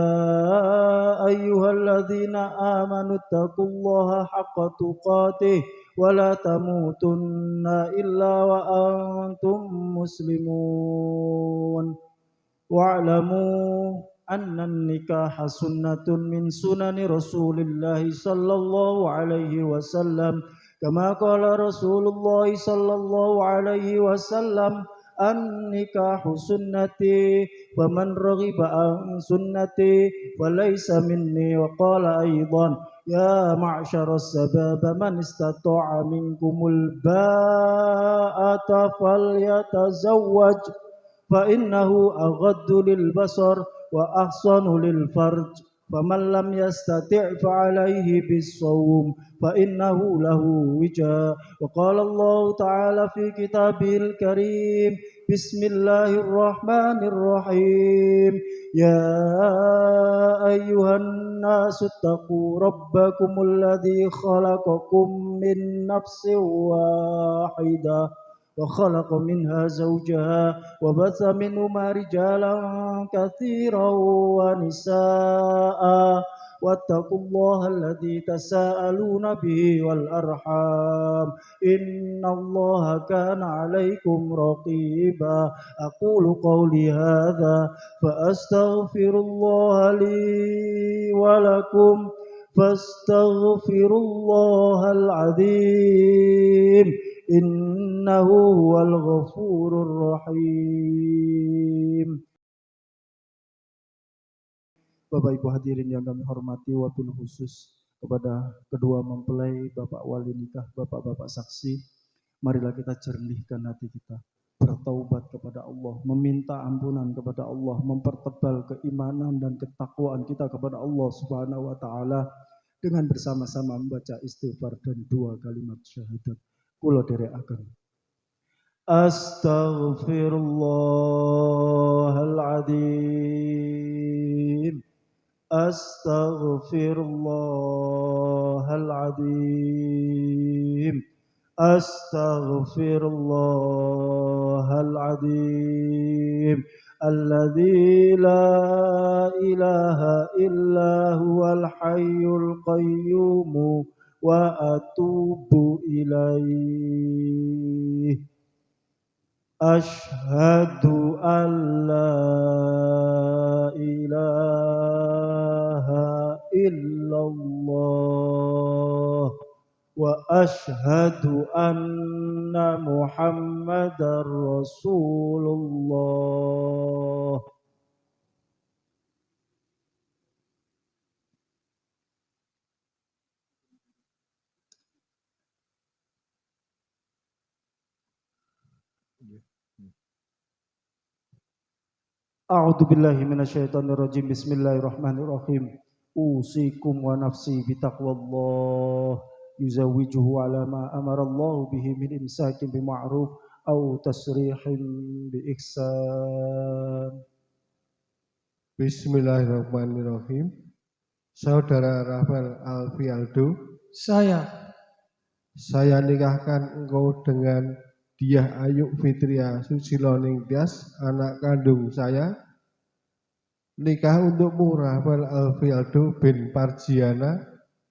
أيها الذين آمنوا اتقوا الله حق تقاته ولا تموتن إلا وأنتم مسلمون. واعلموا أن النكاح سنة من سنن رسول الله صلى الله عليه وسلم، كما قال رسول الله صلى الله عليه وسلم: النكاح سنتي فمن رغب عن سنتي فليس مني. وقال أيضا: يا معشر الشباب من استطاع منكم الباءة فليتزوج فإنه أغض للبصر وأحصن للفرج، فمن لم يستطع فعليه بالصوم فإنه له وجاء. وقال الله تعالى في كتابه الكريم: بسم الله الرحمن الرحيم. يا أيها الناس اتقوا ربكم الذي خلقكم من نفس واحدة وخلق منها زوجها وبث منهما رجالا كثيرا ونساء، واتقوا الله الذي تساءلون به والأرحام إن الله كان عليكم رقيبا. أقول قولي هذا فأستغفر الله لي ولكم فاستغفروا الله العظيم إنه هو الغفور الرحيم. Bapak Ibu hadirin yang kami hormati, wabil khusus kepada kedua mempelai, Bapak wali nikah, Bapak-bapak saksi, marilah kita jernihkan hati kita, bertaubat kepada Allah, meminta ampunan kepada Allah, mempertebal keimanan dan ketakwaan kita kepada Allah Subhanahu wa taala dengan bersama-sama membaca istighfar dan dua kalimat syahadat. Kula dherekaken. Astaghfirullahaladzim. Astaghfirullahaladzim. Astaghfirullahaladzim. Alladzi la ilaha illa huwal hayyul qayyum wa atubu ilaih. Ashhadu an la ilaha illallah wa ashhadu anna Muhammadar Rasulullah. A'udzu billahi minasyaitonir rajim. Bismillahirrahmanirrahim. Usikum wa nafsi bitaqwallah. Yuzawijuhu ala ma amarallahu bihi min imsakin bima'ruf aw tasrihim bi ihsan. Bismillahirrahmanirrahim. Saudara Rafael Alfi Aldo, saya nikahkan engkau dengan Diah Ayu Fitria Susilo Ningtyas, anak kandung saya. Nikah untukmu Rafael Alfi Aldo bin Parjiana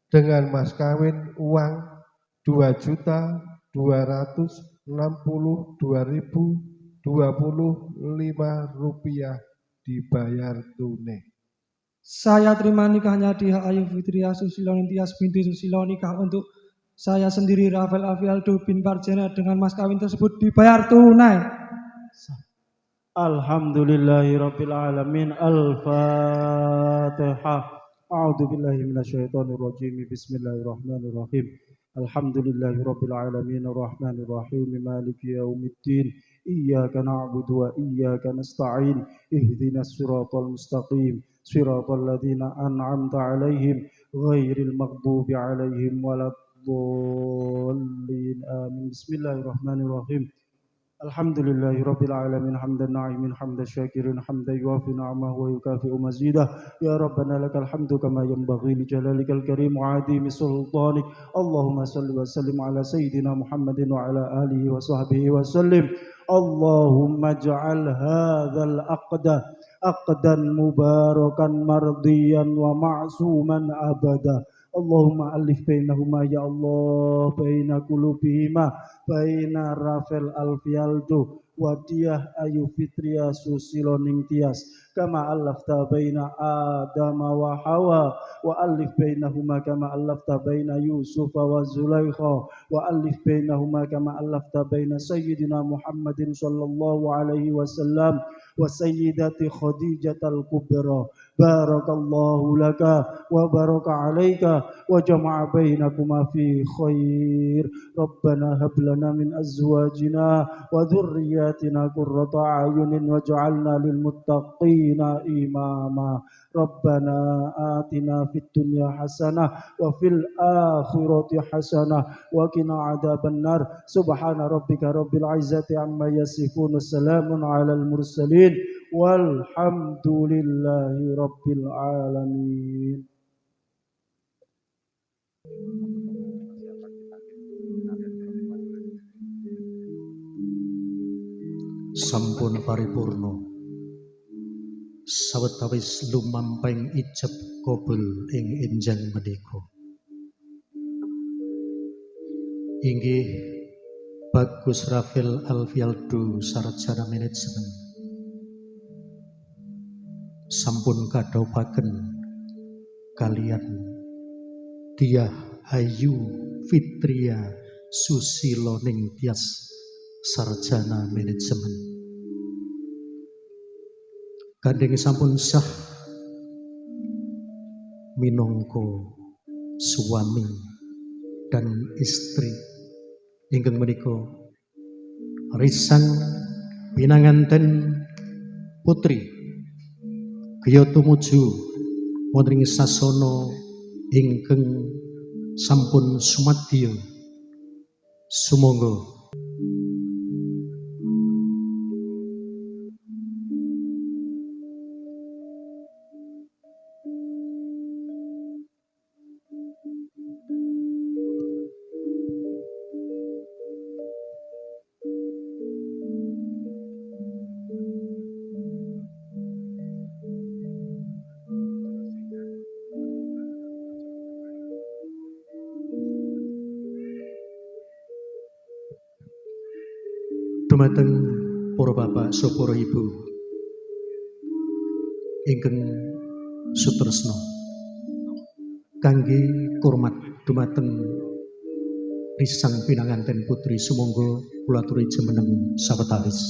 dengan mas kawin uang 2.262.025 rupiah dibayar tunai. Saya terima nikahnya Diah Ayu Fitria Susilo Ningtyas binti Susilo nikah untuk saya sendiri Rafael Afialdo bin Parjana dengan mas kawin tersebut dibayar tunai. Alhamdulillahirabbil alamin. Al-Fatihah. A'udzu billahi minasyaitonir rajim. Bismillahirrahmanirrahim. Alhamdulillahirabbil alamin arrahmanir rahim maliki yaumiddin. Iyyaka na'budu wa iyyaka nasta'in. Ihdinas siratal mustaqim. Siratal ladzina an'amta 'alaihim ghairil maghdubi 'alaihim waladdallin. Amin. Bismillahirrahmanirrahim. Alhamdulillahirabbil alamin hamdan na'imin hamdan syakirin hamdan yuwafi ni'amahu wa yukafi'u mazidah. Ya Rabbana lakal hamdu kama yanbaghi li jalalikal karim wa 'azimi sultanik. Allahumma shalli wa sallim ala sayyidina Muhammadin wa ala alihi wa sahbihi wa sallim. Allahumma ij'al hadzal aqdan mubarakan mardiyan wa ma'suman abada. Allahumma alif bainahuma ya Allah, baina qulubihima, baina Rafael Alfialdo wa Diah Ayu Fitria Susilo Ningtyas, kama alafta baina Adam wa Hawa, wa alif bainahuma kama alafta baina Yusuf wa Zulaikha, wa alif bainahuma kama alafta baina Sayyidina Muhammadin sallallahu alaihi wasallam wa Sayyidati Khadijatal Kubra. Barakallahu laka wa baraka alaika wa jama'a bainakuma fi khair. Rabbana hab lana min azwajina wa dhurriyyatina qurrata a'yunin waj'alna lil muttaqina imama. Rabbana atina fid dunya hasanah wa fil akhirati hasanah wa qina adzabannar. Subhana rabbika rabbil izzati amma yasifun. Salamun alal mursalin walhamdulillahi rabbil alamin. Sampun paripurna sawetawis lumamping ijab kabul ing enjang menika. Inggih Bagus Rafael Alfialdo sarjana manajemen sampun kadhaupaken kalian Diah Ayu Fitria Susilo Ningtyas sarjana manajemen. Gandeng sampun sah minangka suami dan istri ingkang menika risang pinanganten putri Gaya tumuju wonten ing sasana ingkang sampun sumadya. Sumangga dumateng para bapak saha para ibu ingkang sutresna kangge kurmat dumateng risang pinanganten putri, sumangga kula aturi jumeneng sawetawis.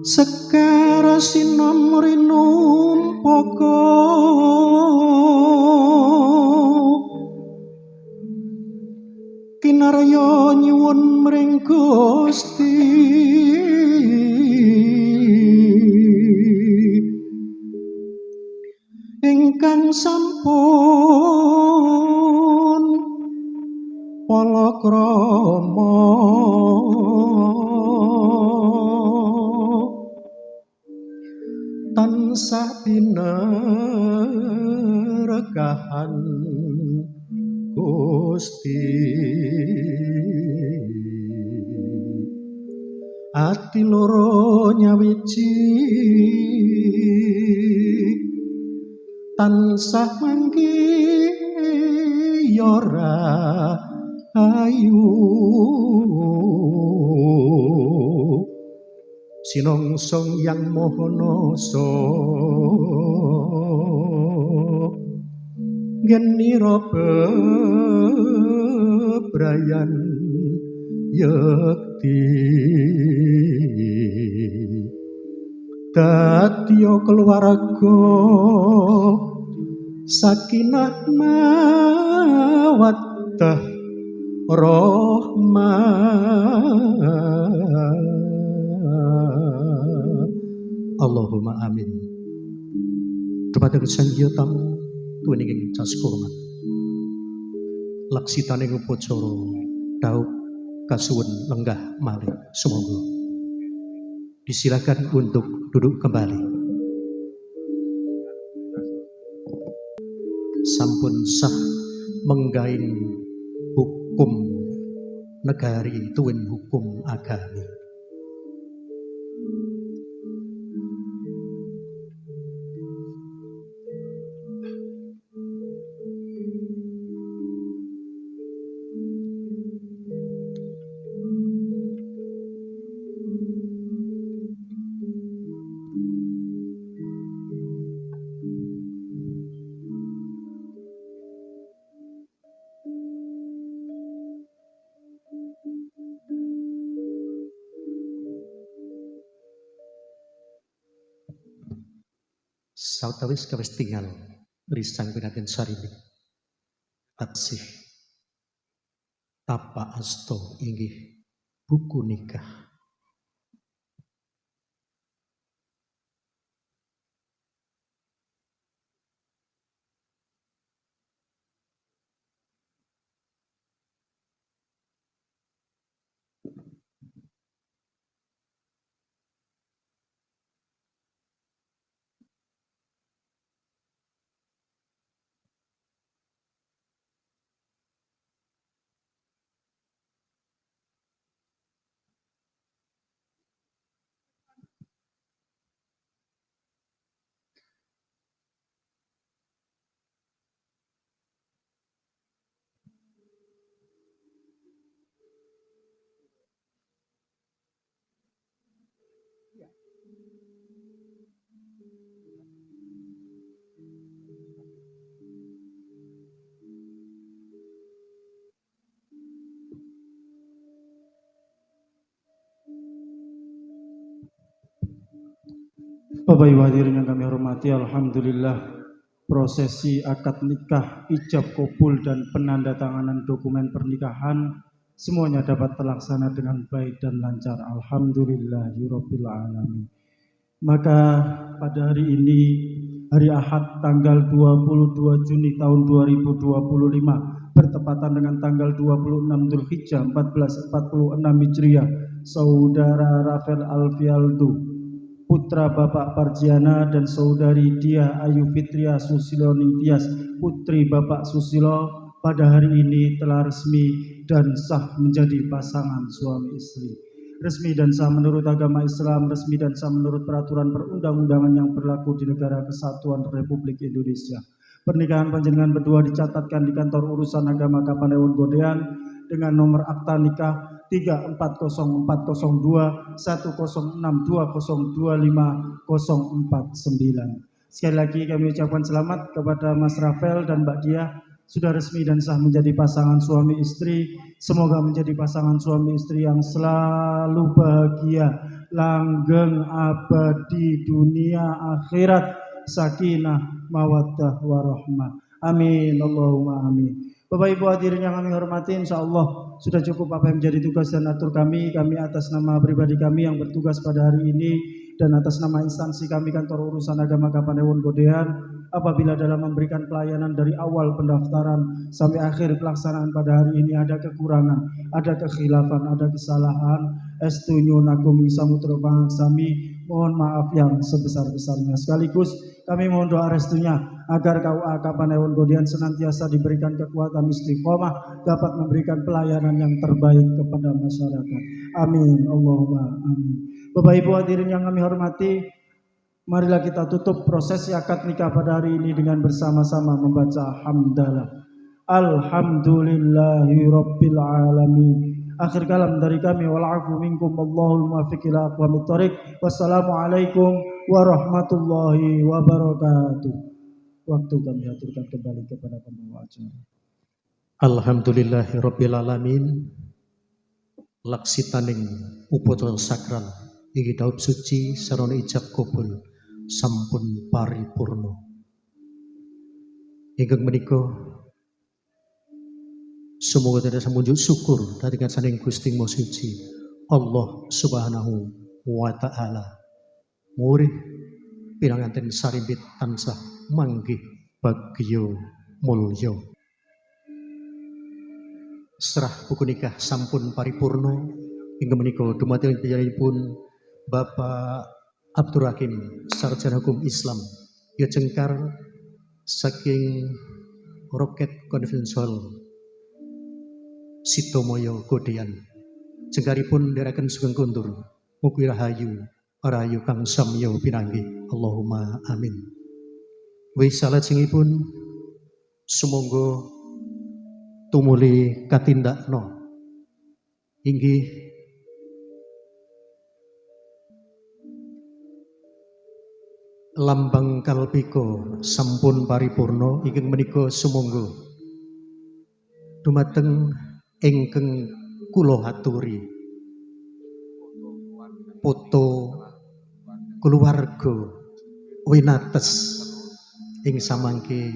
Sekara sinamrinum poko kinarya nyuwun mring Gusti ingkang sampun palakrama tansah pinrekahan Gusti. Ati loro nyawiji tansah mangki ora ayu sinongsong yang mohonoso geniro bebrayan yekti dadya keluarga sakinah mawaddah rahmah Allahumma amin. Dumateng sanjaya tamu tuwin ing caskuramat laksitaning upacara daup kasuwun lenggah malih sumangga disilakan untuk duduk kembali. Sampun sah menggain hukum negari tuwin hukum agami. Sautawis kawis tinggal risang pinaken sarimi taksih tapa asto inggih buku nikah. Bapak Ibu hadirin yang kami hormati, alhamdulillah prosesi akad nikah, ijab kabul dan penandatanganan dokumen pernikahan semuanya dapat terlaksana dengan baik dan lancar. Alhamdulillahirabbil alamin. Maka pada hari ini, hari Ahad tanggal 22 Juni tahun 2025 bertepatan dengan tanggal 26 Dzulhijjah 1446 Hijriah, Saudara Rafael Alfialdo putra Bapak Parjiana dan saudari Dia Ayu Fitria Susilo Ningtyas putri Bapak Susilo pada hari ini telah resmi dan sah menjadi pasangan suami istri. Resmi dan sah menurut agama Islam, resmi dan sah menurut peraturan perundang-undangan yang berlaku di Negara Kesatuan Republik Indonesia. Pernikahan panjenengan berdua dicatatkan di Kantor Urusan Agama Kapanewon Godean dengan nomor akta nikah 340402 1062025 049. Sekali lagi kami ucapkan selamat kepada Mas Rafael dan Mbak Dia sudah resmi dan sah menjadi pasangan suami istri. Semoga menjadi pasangan suami istri yang selalu bahagia, langgeng abadi dunia akhirat, sakinah mawaddah warahmah. Amin Allahumma amin. Bapak Ibu hadirin yang kami hormati, insya Allah sudah cukup apa yang menjadi tugas dan atur kami atas nama pribadi kami yang bertugas pada hari ini dan atas nama instansi kami Kantor Urusan Agama Kapanewon Godean, apabila dalam memberikan pelayanan dari awal pendaftaran sampai akhir pelaksanaan pada hari ini ada kekurangan, ada kekhilafan, ada kesalahan, estu nyuwun agung samudra pangaksami, mohon maaf yang sebesar-besarnya. Sekaligus kami mohon doa restunya agar KUA Kapanewon Godean senantiasa diberikan kekuatan istiqomah, dapat memberikan pelayanan yang terbaik kepada masyarakat. Amin Allahumma amin. Bapak Ibu hadirin yang kami hormati, marilah kita tutup prosesi akad nikah pada hari ini dengan bersama-sama membaca hamdalah. Alhamdulillahi Rabbil Alamin. Akhir kalam dari kami, wal'afu minkum, Allahul muwaffiq ila aqwamit thoriq. Wassalamualaikum warahmatullahi wabarakatuh. Waktu kami aturkan kembali kepada pembawa acara. Alhamdulillahi Rabbil Alamin. Laksitaning upacara sakral iki daub suci sarana ijab kabul sampun paripurna. Ingkang menika semoga tidak semunjuk syukur dari saning Gusti Maha Suci Allah Subhanahu wa Ta'ala. Murih pinanganten sarimbit tansah manggih bagya mulya. Serah buku nikah sampun paripurna hingga menika dumateng panjenenganipun Bapak Abdul Hakim sarjana hukum Islam ya jengkar saking Roket Conference Hall Sitomoyo Godean. Jengkaripun ndherekaken sugeng kondur mugi rahayu kang samya pinanggih. Allahumma amin. Wis salajengipun sumangga tumuli katindakno inggih lambang kalpika sampun paripurna ingkang menika sumangga dumateng ingkang kula aturi foto keluarga winates ing samangke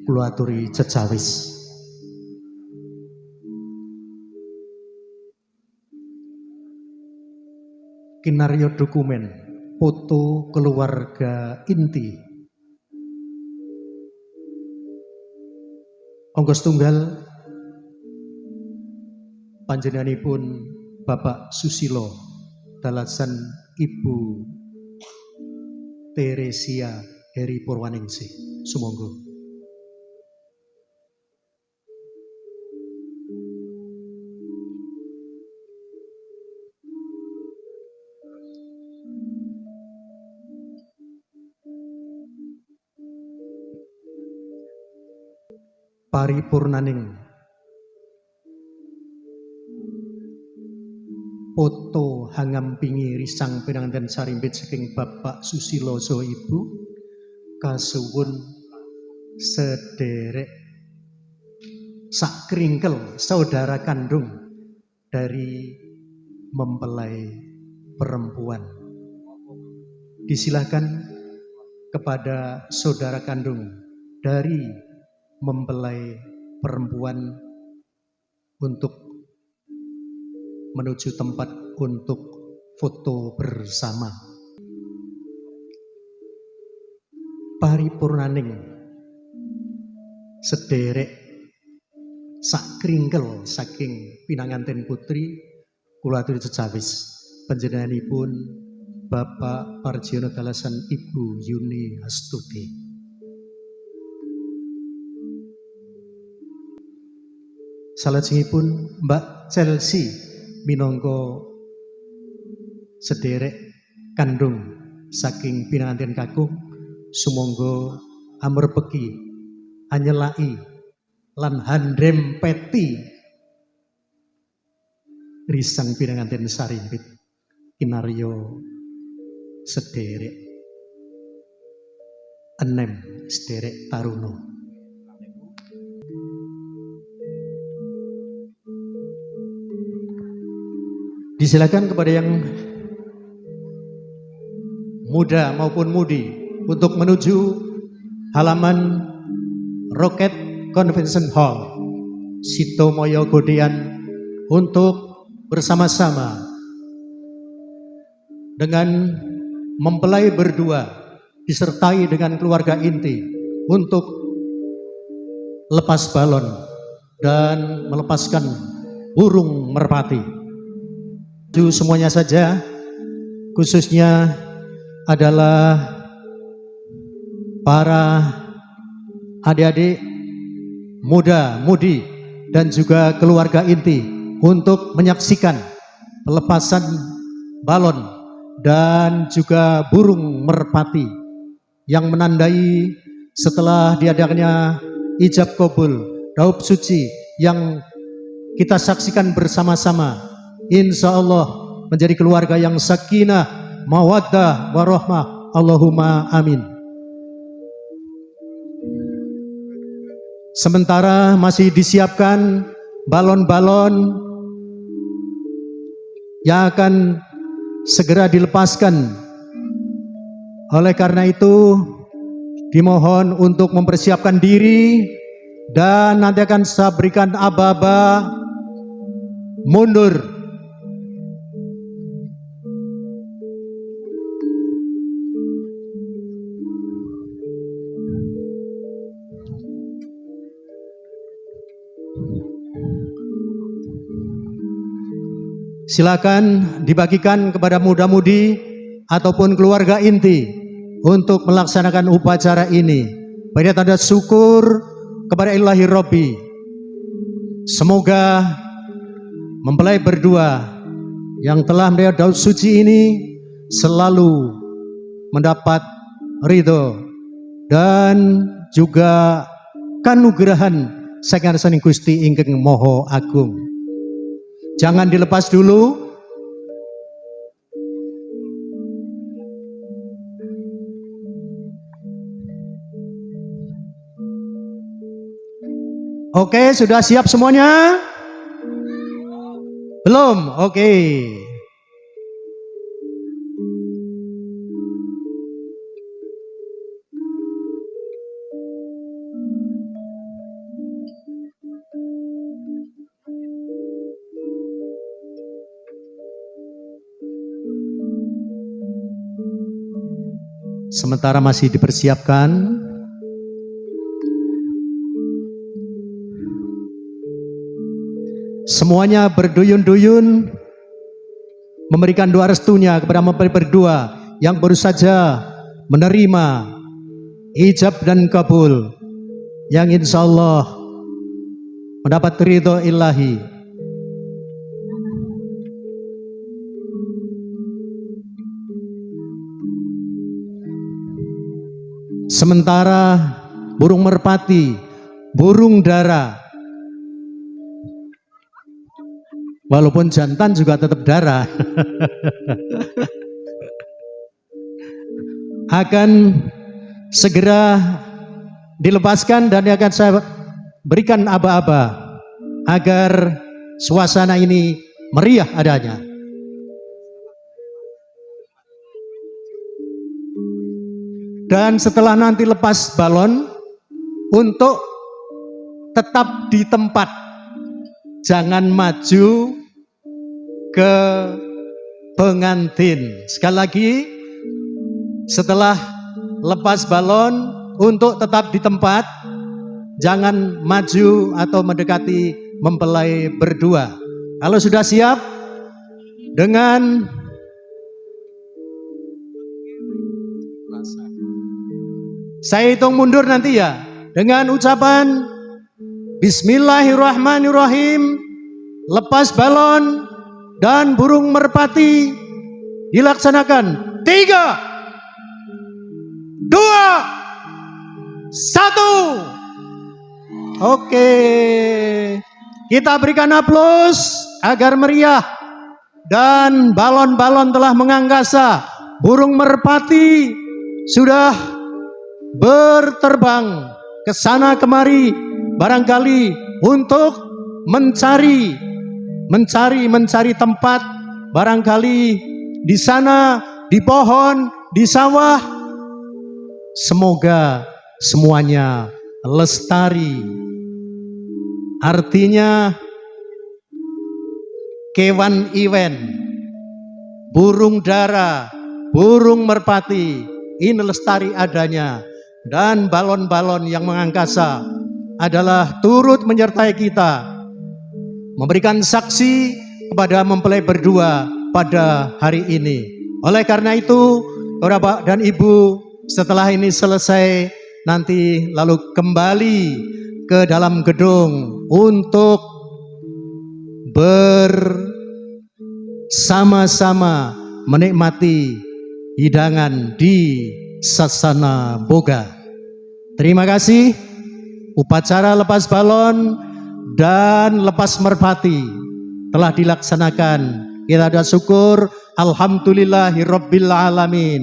kula aturi jejawis. Kinarya dokumen foto keluarga inti angka setunggal panjenenganipun Bapak Susilo dalasan Ibu Teresia Heri Purwaningsih. Sumangga. Paripurnaning foto hangampingi risang pinanganten sarimbit saking Bapak Susilo saha Ibu kasuwun sederek sakringkel saudara kandung dari mempelai perempuan. Disilakan kepada saudara kandung dari mempelai perempuan untuk menuju tempat untuk foto bersama. Paripurnaning sederek sakringkel saking pinanganten putri kula aturi jejawis panjenenganipun Bapak Parjiono dalasan Ibu Yuni Astuti. Salajengipun Mbak Chelsea minangka sederek kandung saking pinanganten kakung sumangga amrebeki anyelai lan handrempeti risang pinanganten sarimbit kinarya sederek enem sederek taruna. Disilakan kepada yang muda maupun mudi untuk menuju halaman Roket Convention Hall Sitomoyo Godean untuk bersama-sama dengan mempelai berdua disertai dengan keluarga inti untuk lepas balon dan melepaskan burung merpati. Semuanya saja, khususnya adalah para adik-adik muda, mudi dan juga keluarga inti untuk menyaksikan pelepasan balon dan juga burung merpati yang menandai setelah diadakannya ijab kabul Daub suci yang kita saksikan bersama-sama. Insya Allah menjadi keluarga yang sakinah, mawaddah, warahmah. Allahumma amin. Sementara masih disiapkan balon-balon yang akan segera dilepaskan. Oleh karena itu dimohon untuk mempersiapkan diri dan nanti akan saya berikan aba-aba mundur. Silakan dibagikan kepada muda-mudi ataupun keluarga inti untuk melaksanakan upacara ini. Bagi tanda syukur kepada Ilahi Robbi. Semoga mempelai berdua yang telah melihat daun suci ini selalu mendapat ridho dan juga kanugrahan saking saning Gusti ingkang Maha Agung. Jangan dilepas dulu. Oke, sudah siap semuanya? Belum? Oke. Sementara masih dipersiapkan, semuanya berduyun-duyun memberikan doa restunya kepada mempelai berdua yang baru saja menerima ijab dan kabul, yang insya Allah mendapat ridho ilahi. Sementara burung merpati, burung dara, walaupun jantan juga tetap dara, akan segera dilepaskan dan akan saya berikan aba-aba agar suasana ini meriah adanya. Dan setelah nanti lepas balon, untuk tetap di tempat, jangan maju ke pengantin. Sekali lagi, setelah lepas balon, untuk tetap di tempat, jangan maju atau mendekati mempelai berdua. Kalau sudah siap, dengan saya hitung mundur nanti ya, dengan ucapan Bismillahirrahmanirrahim, lepas balon dan burung merpati dilaksanakan. 3, 2, 1. Oke, kita berikan aplaus agar meriah. Dan balon-balon telah mengangkasa, burung merpati sudah berterbang ke sana kemari, barangkali untuk mencari tempat, barangkali di sana, di pohon, di sawah. Semoga semuanya lestari. Artinya kewan iwen, burung dara, burung merpati ini lestari adanya. Dan balon-balon yang mengangkasa adalah turut menyertai kita, memberikan saksi kepada mempelai berdua pada hari ini. Oleh karena itu, Bapak dan Ibu, setelah ini selesai, nanti lalu kembali ke dalam gedung untuk bersama-sama menikmati hidangan di Sasana Boga. Terima kasih. upacara lepas balon dan lepas merpati telah dilaksanakan. Kita doa syukur, alhamdulillahirabbil alamin.